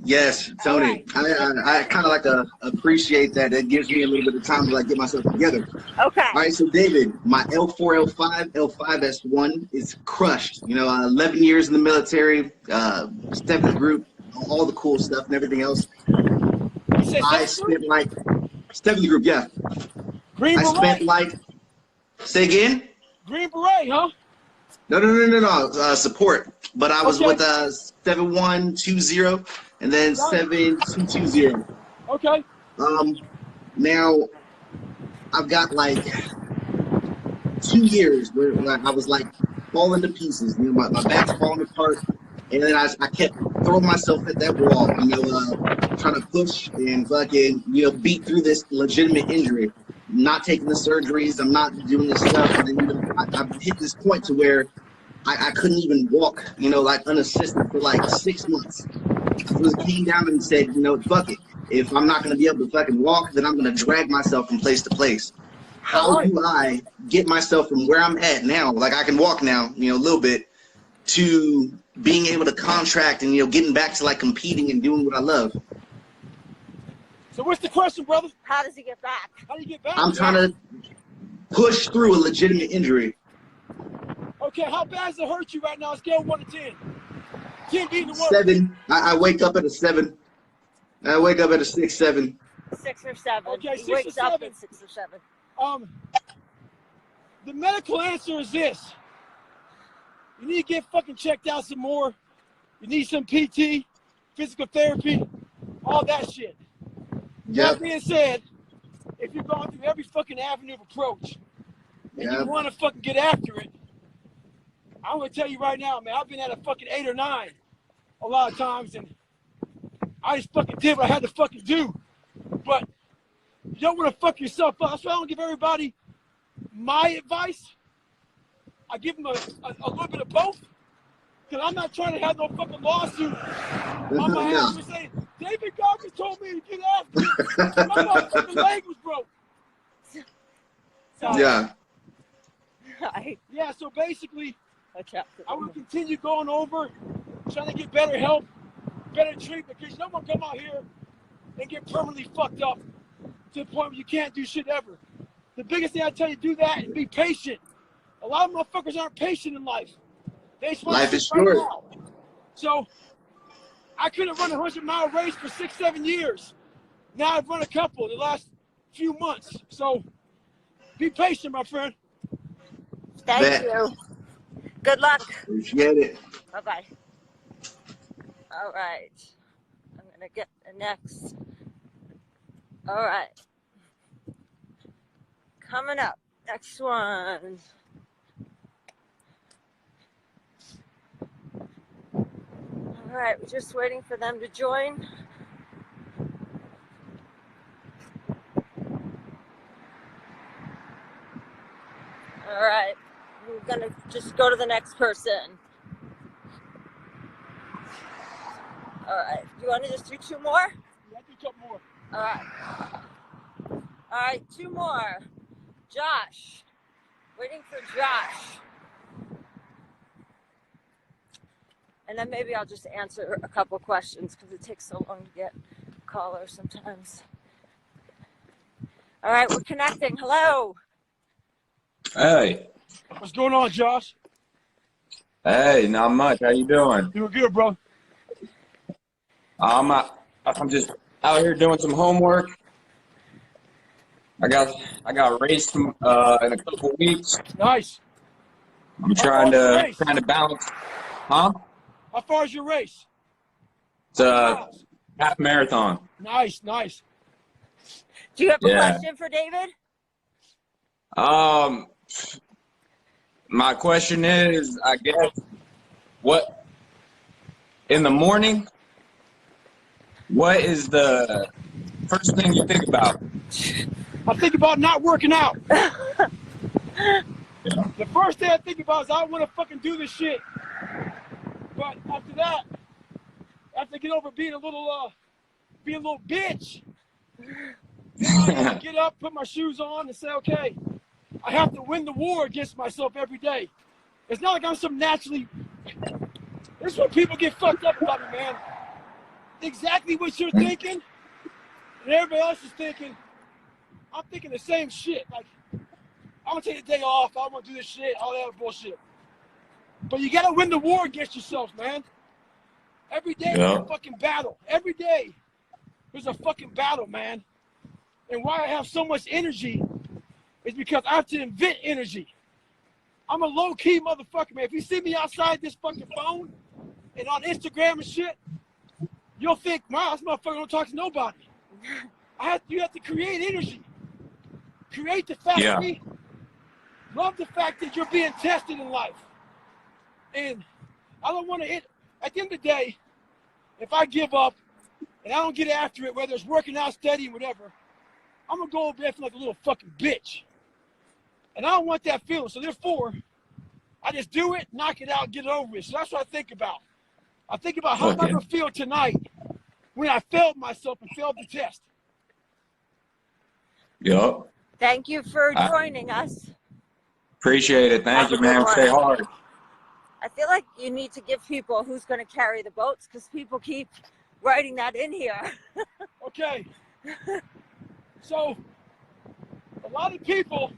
Speaker 4: Yes, Tony. I kind of like to appreciate that. It gives me a little bit of time to like get myself together.
Speaker 1: Okay.
Speaker 4: All right, so David, my L4, L5, L5S1 is crushed. You know, 11 years in the military, seventh group, all the cool stuff and everything else. I spent like seventh group, yeah.
Speaker 2: Green
Speaker 4: I
Speaker 2: Beret.
Speaker 4: spent like, say again?
Speaker 2: Green Beret, huh?
Speaker 4: No, support. But I was
Speaker 2: Okay.
Speaker 4: with 7120 and then 7220.
Speaker 2: Okay.
Speaker 4: Now I've got like 2 years where like, I was like falling to pieces. You know, my back's falling apart, and then I kept throwing myself at that wall. You know, trying to push and fucking beat through this legitimate injury. not taking the surgeries. I'm not doing this stuff. And then, you know, I've hit this point to where I couldn't even walk, you know, like unassisted for like 6 months. So it came down and said, you know, fuck it. If I'm not going to be able to fucking walk, then I'm going to drag myself from place to place. How do I get myself from where I'm at now, like I can walk now, you know, a little bit, to being able to contract and, you know, getting back to like competing and doing what I love?
Speaker 2: So what's the question, brother?
Speaker 1: How does he get back?
Speaker 2: How do you get back?
Speaker 4: I'm trying to push through a legitimate injury.
Speaker 2: Okay, how bad does it hurt you right now? Scale 1 to 10. 10 being the worst.
Speaker 4: 7. I wake up at a 7. I wake up at a 6, 7.
Speaker 1: 6 or 7.
Speaker 2: Okay,
Speaker 1: he
Speaker 2: 6 or
Speaker 1: wakes up
Speaker 2: 7.
Speaker 1: at 6 or 7.
Speaker 2: The medical answer is this. You need to get fucking checked out some more. You need some PT, physical therapy, all that shit. That being said, if you're going through every fucking avenue of approach and you want to fucking get after it, I'm going to tell you right now, man, I've been at a fucking 8 or 9 a lot of times, and I just fucking did what I had to fucking do. But you don't want to fuck yourself up. That's why I don't give everybody my advice. I give them a little bit of both, because I'm not trying to have no fucking lawsuit on my ass for saying, David Goggins told me to get after it. My motherfucking leg was broke. So, yeah, so basically, I will continue going over, trying to get better help, better treatment, because no one come out here and get permanently fucked up to the point where you can't do shit ever. The biggest thing I tell you, do that and be patient. A lot of motherfuckers aren't patient in life. They just want to right now. So I couldn't run a 100-mile race for 6, 7 years. Now I've run a couple in the last few months. So be patient, my friend.
Speaker 1: Thank you. Good luck.
Speaker 4: Appreciate it.
Speaker 1: Bye-bye. All right. I'm going to get the next. All right. Coming up. Next one. All right. We're just waiting for them to join. All right. We're going to just go to the next person. All right. Do you want to just do 2 more?
Speaker 2: Yeah, I do a couple more.
Speaker 1: All right. All right. 2 more. Josh. Waiting for Josh. And then maybe I'll just answer a couple questions because it takes so long to get callers sometimes. All right. We're connecting. Hello.
Speaker 13: Hey.
Speaker 2: What's going on, Josh?
Speaker 13: Hey, not much. How you doing?
Speaker 2: Doing good, bro.
Speaker 13: I'm just out here doing some homework. I got a race in a couple weeks.
Speaker 2: Nice.
Speaker 13: I'm trying to balance. Huh?
Speaker 2: How far is your race?
Speaker 13: It's a half marathon.
Speaker 2: Nice, nice.
Speaker 1: Do you have a question for David?
Speaker 13: My question is, I guess, what in the morning? What is the first thing you think about?
Speaker 2: I think about not working out. The first thing I think about is I want to fucking do this shit. But after that, after I get over being a little bitch, I have to get up, put my shoes on, and say, okay, I have to win the war against myself every day. It's not like I'm some naturally. This is what people get fucked up about me, man. Exactly what you're thinking, and everybody else is thinking. I'm thinking the same shit. Like, I'm gonna take a day off. I want to do this shit, all that other bullshit. But you gotta win the war against yourself, man. Every day there's a fucking battle. Every day there's a fucking battle, man. And why I have so much energy is because I have to invent energy. I'm a low-key motherfucker, man. If you see me outside this fucking phone and on Instagram and shit, you'll think, wow, this motherfucker don't talk to nobody. You have to create energy. Create the fact love the fact that you're being tested in life. And I don't want to at the end of the day, if I give up and I don't get after it, whether it's working out, studying, whatever, I'm gonna go over there feeling like a little fucking bitch. And I don't want that feeling. So therefore, I just do it, knock it out, get it over with. So that's what I think about. I think about how am I gonna feel tonight when I failed myself and failed the test.
Speaker 13: Yup.
Speaker 1: Thank you for joining us.
Speaker 13: Appreciate it. Thank you, man. Stay hard.
Speaker 1: I feel like you need to give people who's going to carry the boats because people keep writing that in here.
Speaker 2: Okay. So, a lot of people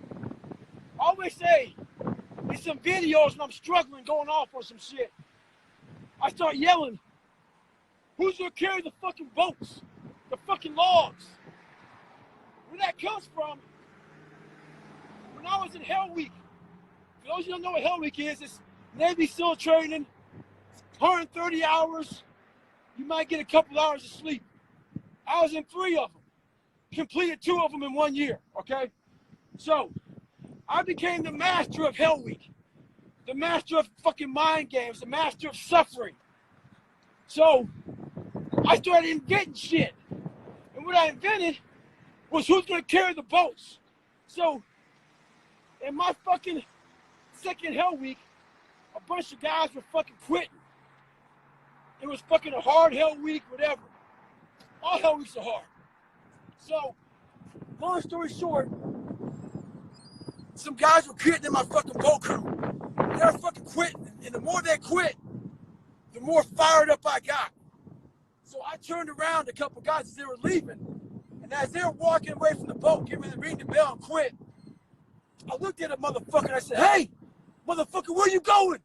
Speaker 2: always say in some videos when I'm struggling, going off on some shit, I start yelling, who's going to carry the fucking boats? The fucking logs? Where that comes from, when I was in Hell Week, for those of you who don't know what Hell Week is, it's Navy SEAL training, 130 hours. You might get a couple hours of sleep. I was in 3 of them. Completed 2 of them in 1 year, okay? So, I became the master of Hell Week. The master of fucking mind games. The master of suffering. So, I started inventing shit. And what I invented was who's gonna carry the boats. So, in my fucking second Hell Week, a bunch of guys were fucking quitting. It was fucking a hard Hell Week, whatever. All Hell Weeks are hard. So, long story short, some guys were quitting in my fucking boat crew. They were fucking quitting. And the more they quit, the more fired up I got. So I turned around a couple guys as they were leaving. And as they were walking away from the boat, getting ready to ring the bell and quit, I looked at a motherfucker and I said, hey, motherfucker, where you going?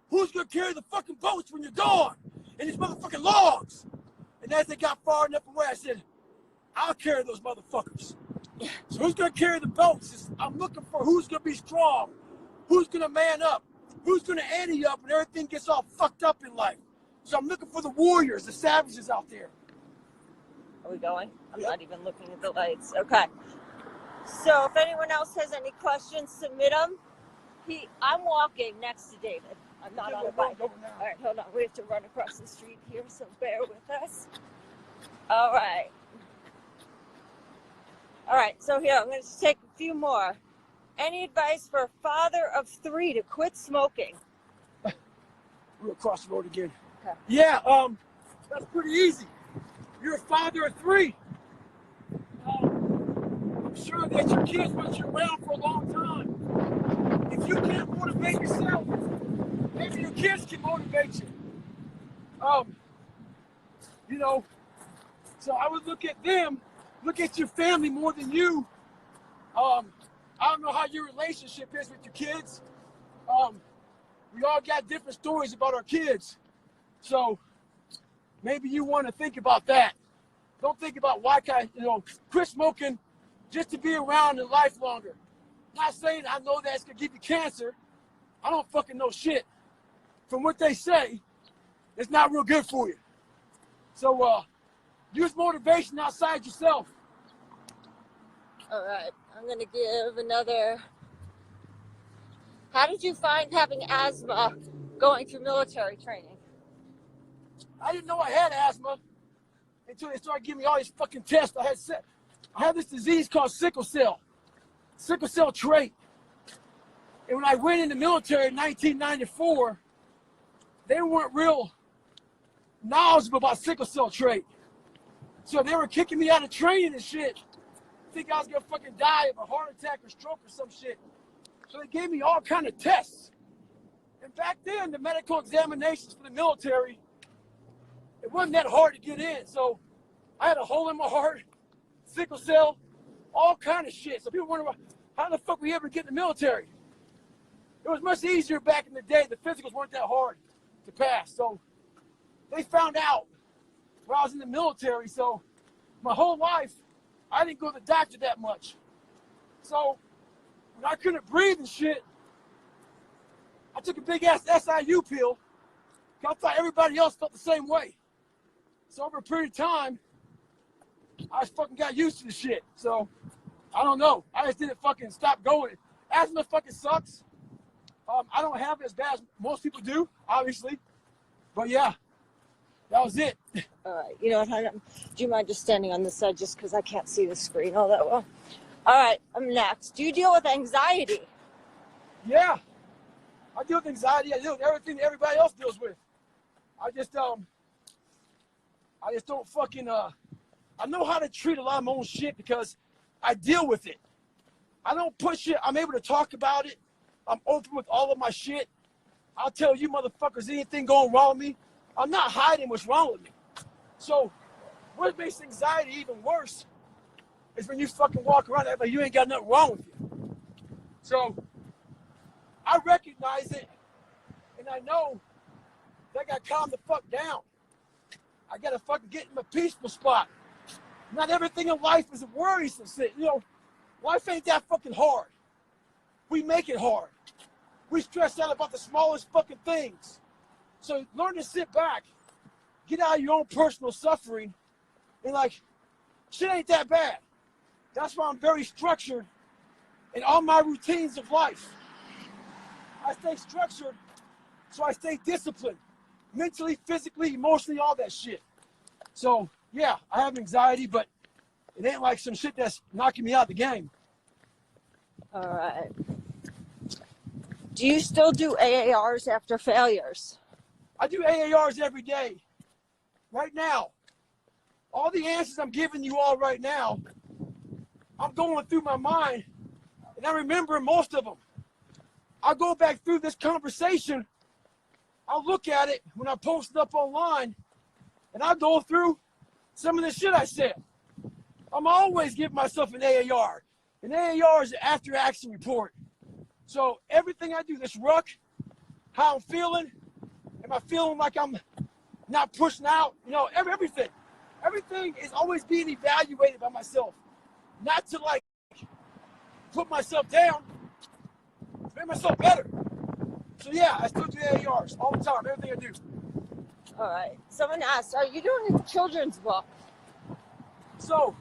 Speaker 2: Who's gonna carry the fucking boats when you're gone? And these motherfucking logs. And as they got far enough away, I said, I'll carry those motherfuckers. So who's gonna carry the boats? I'm looking for who's gonna be strong, who's gonna man up, who's gonna ante up when everything gets all fucked up in life. So I'm looking for the warriors, the savages out there.
Speaker 1: Are we going? I'm not even looking at the lights. Okay. So if anyone else has any questions, submit them. I'm walking next to David. I'm not on a bike. All right, hold on. We have to run across the street here, so bear with us. All right. All right, so here, I'm going to take a few more. Any advice for a father of 3 to quit smoking?
Speaker 2: We're across the road again.
Speaker 1: Okay.
Speaker 2: Yeah, that's pretty easy. You're a father of 3. I'm sure that your kids want you around for a long time. If you can't motivate yourself, maybe your kids can motivate you. You know, so I would look at them, look at your family more than you. I don't know how your relationship is with your kids. We all got different stories about our kids. So maybe you want to think about that. Don't think about why can't quit smoking just to be around in life longer. Not saying I know that it's gonna give you cancer. I don't fucking know shit. From what they say, it's not real good for you. So use motivation outside yourself.
Speaker 1: All right, I'm gonna give another. How did you find having asthma going through military training?
Speaker 2: I didn't know I had asthma until they started giving me all these fucking tests. I had this disease called sickle cell trait. And when I went in the military in 1994, they weren't real knowledgeable about sickle cell trait. So they were kicking me out of training and shit. Think I was gonna fucking die of a heart attack or stroke or some shit. So they gave me all kind of tests. And back then, the medical examinations for the military, it wasn't that hard to get in. So I had a hole in my heart, sickle cell, all kind of shit. So people wonder, how the fuck we ever get in the military? It was much easier back in the day. The physicals weren't that hard to pass. So they found out when I was in the military. So my whole life, I didn't go to the doctor that much. So when I couldn't breathe and shit, I took a big ass SIU pill. I thought everybody else felt the same way. So over a period of time, I just fucking got used to the shit. So I don't know. I just didn't fucking stop going. Asthma fucking sucks. I don't have it as bad as most people do, obviously. But yeah, That was it.
Speaker 1: All right. You know what, honey? Do you mind just standing on this side just because I can't see the screen all that well? All right. I'm next. Do you deal with anxiety?
Speaker 2: Yeah. I deal with anxiety. I deal with everything that everybody else deals with. I just don't fucking, I know how to treat a lot of my own shit because I deal with it. I don't push it. I'm able to talk about it. I'm open with all of my shit. I'll tell you motherfuckers anything going wrong with me. I'm not hiding what's wrong with me. So what makes anxiety even worse is when you fucking walk around like you ain't got nothing wrong with you. So I recognize it, and I know that I got to calm the fuck down. I got to fucking get in a peaceful spot. Not everything in life is a worrisome shit. You know, life ain't that fucking hard. We make it hard. We stress out about the smallest fucking things. So learn to sit back, get out of your own personal suffering, and like, shit ain't that bad. That's why I'm very structured in all my routines of life. I stay structured, so I stay disciplined, mentally, physically, emotionally, all that shit. So yeah, I have anxiety, but it ain't like some shit that's knocking me out of the game.
Speaker 1: All right. Do you still do AARs after failures?
Speaker 2: I do AARs every day. Right now. All the answers I'm giving you all right now, I'm going through my mind, and I remember most of them. I'll go back through this conversation. I'll look at it when I post it up online, and I'll go through some of the shit I said. I'm always giving myself an AAR. An AAR is an after-action report. So everything I do, this ruck, how I'm feeling, am I feeling like I'm not pushing out? You know, everything. Everything is always being evaluated by myself. Not to like put myself down, to make myself better. So yeah, I still do AARs all the time, everything I do.
Speaker 1: All right. Someone asked, are you doing a children's book?
Speaker 2: So,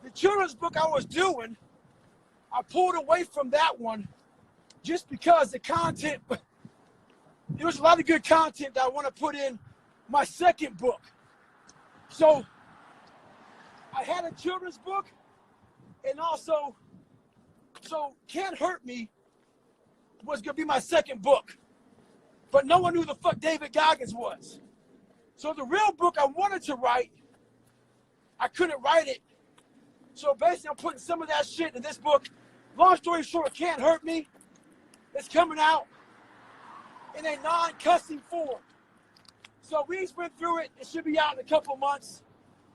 Speaker 2: the children's book I was doing, I pulled away from that one just because the content, there was a lot of good content that I want to put in my second book. So I had a children's book, and also, so Can't Hurt Me was going to be my second book. But no one knew who the fuck David Goggins was. So the real book I wanted to write, I couldn't write it. So basically I'm putting some of that shit in this book. Long story short, Can't Hurt Me. It's coming out in a non-cussing form. So we just went through it. It should be out in a couple of months.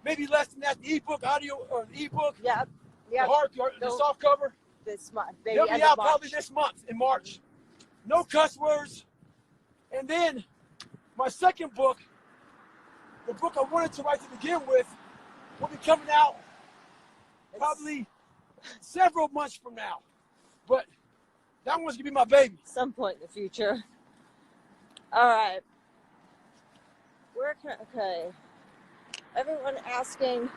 Speaker 2: Maybe less than that. The ebook, audio, or the ebook.
Speaker 1: Yep. Yep.
Speaker 2: The hard, the soft cover.
Speaker 1: This month.
Speaker 2: They'll be out probably this month, in March. No cuss words. And then my second book, the book I wanted to write to begin with, will be coming out probably several months from now. But that one's gonna be my baby.
Speaker 1: Some point in the future. All right. Where can I, okay. Everyone asking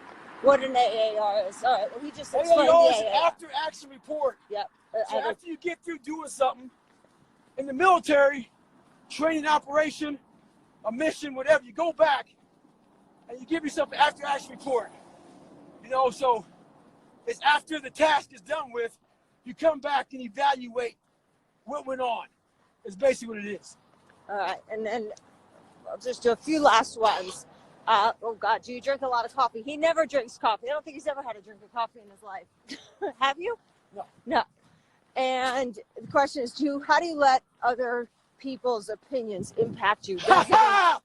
Speaker 1: what an AAR is. All right, well, he just explained
Speaker 2: AAR
Speaker 1: the
Speaker 2: is an
Speaker 1: AAR.
Speaker 2: after action report.
Speaker 1: Yep.
Speaker 2: So after you get through doing something in the military, training operation, a mission, whatever, you go back and you give yourself an after action report. You know, so it's after the task is done with, you come back and evaluate what went on. It's basically what it is.
Speaker 1: All right, and then I'll just do a few last ones. Oh God, do you drink a lot of coffee? He never drinks coffee. I don't think he's ever had a drink of coffee in his life. Have you?
Speaker 2: No.
Speaker 1: No. And the question is, how do you let other people's opinions impact you?
Speaker 2: I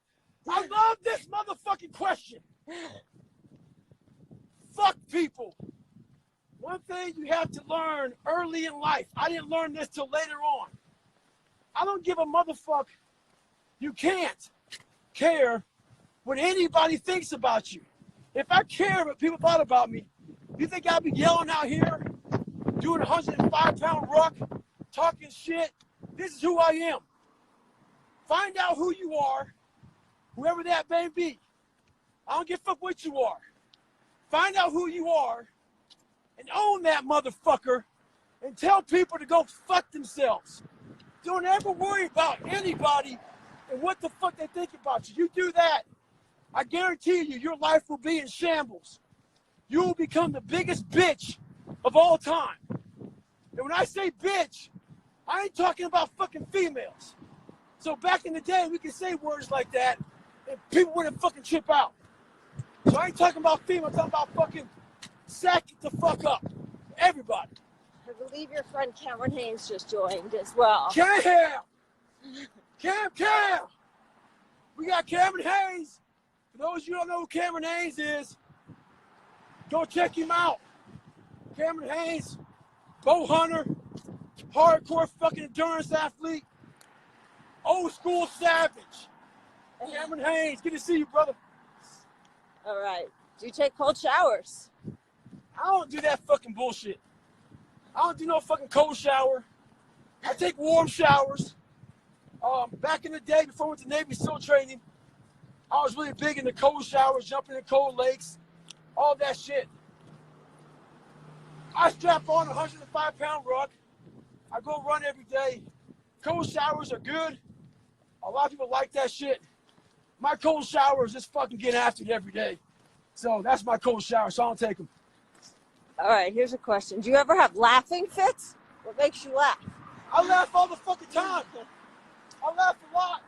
Speaker 2: love this motherfucking question. Fuck people. One thing you have to learn early in life. I didn't learn this till later on. I don't give a motherfuck. You can't care what anybody thinks about you. If I care what people thought about me, you think I'd be yelling out here, doing a 105-pound ruck, talking shit? This is who I am. Find out who you are, whoever that may be. I don't give a fuck what you are. Find out who you are and own that motherfucker and tell people to go fuck themselves. Don't ever worry about anybody and what the fuck they think about you. You do that, I guarantee you, your life will be in shambles. You will become the biggest bitch of all time. And when I say bitch, I ain't talking about fucking females. So back in the day, we could say words like that, and people wouldn't fucking trip out. So I ain't talking about females, I'm talking about fucking sack it the fuck up. Everybody.
Speaker 1: I believe your friend Cameron Haynes just joined as well.
Speaker 2: Cam! We got Cameron Haynes. For those of you who don't know who Cameron Haynes is, go check him out. Cameron Haynes, bow hunter, hardcore fucking endurance athlete, old school savage. Cameron Haynes, good to see you, brother.
Speaker 1: All right. Do you take cold showers?
Speaker 2: I don't do that fucking bullshit. I don't do no fucking cold shower. I take warm showers. Back in the day, before I went to Navy SEAL training, I was really big into cold showers, jumping in cold lakes, all that shit. I strap on a 105-pound rug. I go run every day. Cold showers are good. A lot of people like that shit. My cold shower is just fucking getting after it every day. So that's my cold shower, so I don't take them.
Speaker 1: All right, here's a question. Do you ever have laughing fits? What makes you laugh?
Speaker 2: I laugh all the fucking time. I laugh a lot.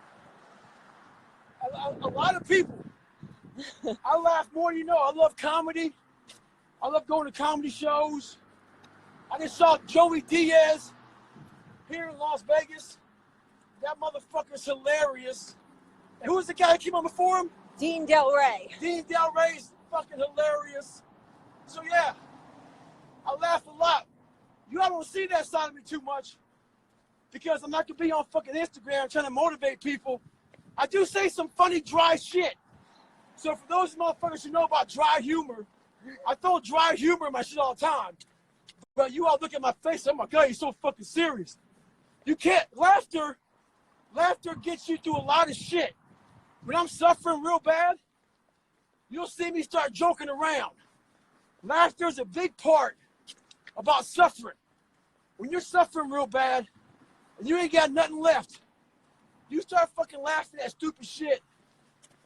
Speaker 2: A lot of people. I laugh more than you know. I love comedy. I love going to comedy shows. I just saw Joey Diaz here in Las Vegas. That motherfucker's hilarious. And who was the guy that came on before him?
Speaker 1: Dean Del Rey.
Speaker 2: Dean Del Rey's fucking hilarious. So yeah, I laugh a lot. You all don't see that side of me too much because I'm not gonna be on fucking Instagram trying to motivate people. I do say some funny, dry shit. So for those motherfuckers who know about dry humor, I throw dry humor in my shit all the time. But you all look at my face, oh my God, you're so fucking serious. You can't, laughter gets you through a lot of shit. When I'm suffering real bad, you'll see me start joking around. Laughter is a big part about suffering. When you're suffering real bad and you ain't got nothing left, you start fucking laughing at stupid shit,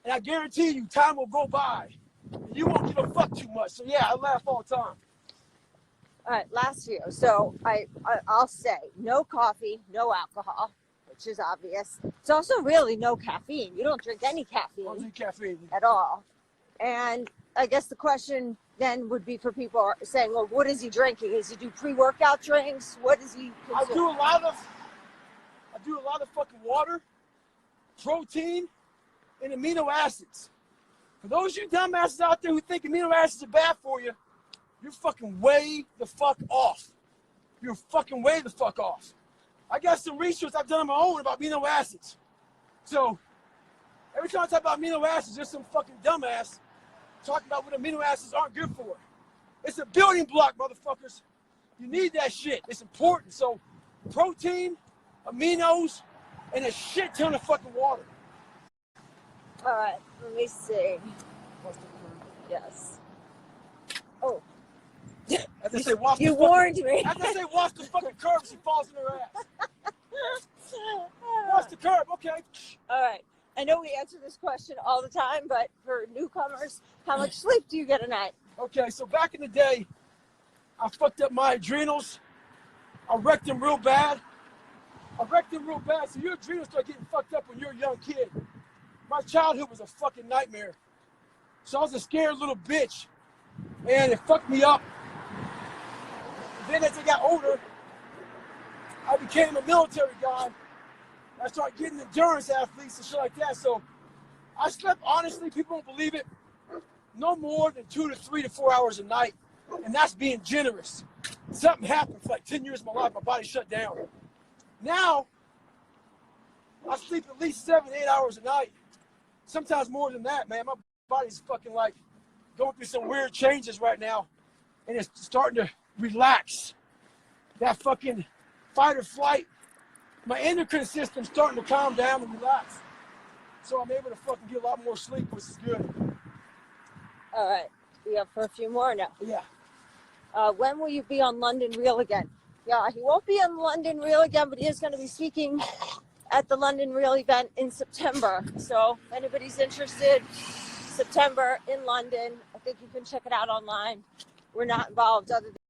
Speaker 2: and I guarantee you time will go by and you won't give a fuck too much. So yeah, I laugh all the time.
Speaker 1: All right, last year. So I'll say no coffee, no alcohol, which is obvious. It's also really no caffeine. You don't drink any caffeine.
Speaker 2: I don't drink caffeine
Speaker 1: at all. And I guess the question then would be for people saying, well, what is he drinking? Is he do pre-workout drinks? What is he consume?
Speaker 2: I do a lot of fucking water, protein, and amino acids. For those of you dumbasses out there who think amino acids are bad for you, you're fucking way the fuck off. You're fucking way the fuck off. I got some research I've done on my own about amino acids. So every time I talk about amino acids, there's some fucking dumbass talking about what amino acids aren't good for. It's a building block, motherfuckers. You need that shit. It's important. So protein, aminos, and a shit ton of fucking water.
Speaker 1: All right, let me see. Yes. Oh.
Speaker 2: As they say, watch
Speaker 1: you
Speaker 2: the
Speaker 1: warned
Speaker 2: fucking,
Speaker 1: me.
Speaker 2: As they say, watch the fucking curb, she falls in her ass. Watch the curb, okay.
Speaker 1: All right. I know we answer this question all the time, but for newcomers, how much sleep do you get a night?
Speaker 2: Okay, so back in the day, I fucked up my adrenals. I wrecked them real bad. So your adrenals start getting fucked up when you're a young kid. My childhood was a fucking nightmare. So I was a scared little bitch. And it fucked me up. Then as I got older, I became a military guy. I started getting endurance athletes and shit like that. So I slept, honestly, people don't believe it, no more than 2 to 3 to 4 hours a night. And that's being generous. Something happened for like 10 years of my life, my body shut down. Now, I sleep at least 7 to 8 hours a night. Sometimes more than that, man. My body's fucking like going through some weird changes right now. And it's starting to relax. That fucking fight or flight, my endocrine system's starting to calm down and relax. So I'm able to fucking get a lot more sleep, which is good.
Speaker 1: All right. We have for a few more now.
Speaker 2: Yeah.
Speaker 1: When will you be on London Real again? Yeah, he won't be on London Real again, but he is going to be speaking at the London Reel event in September. So if anybody's interested, September in London, I think you can check it out online. We're not involved other than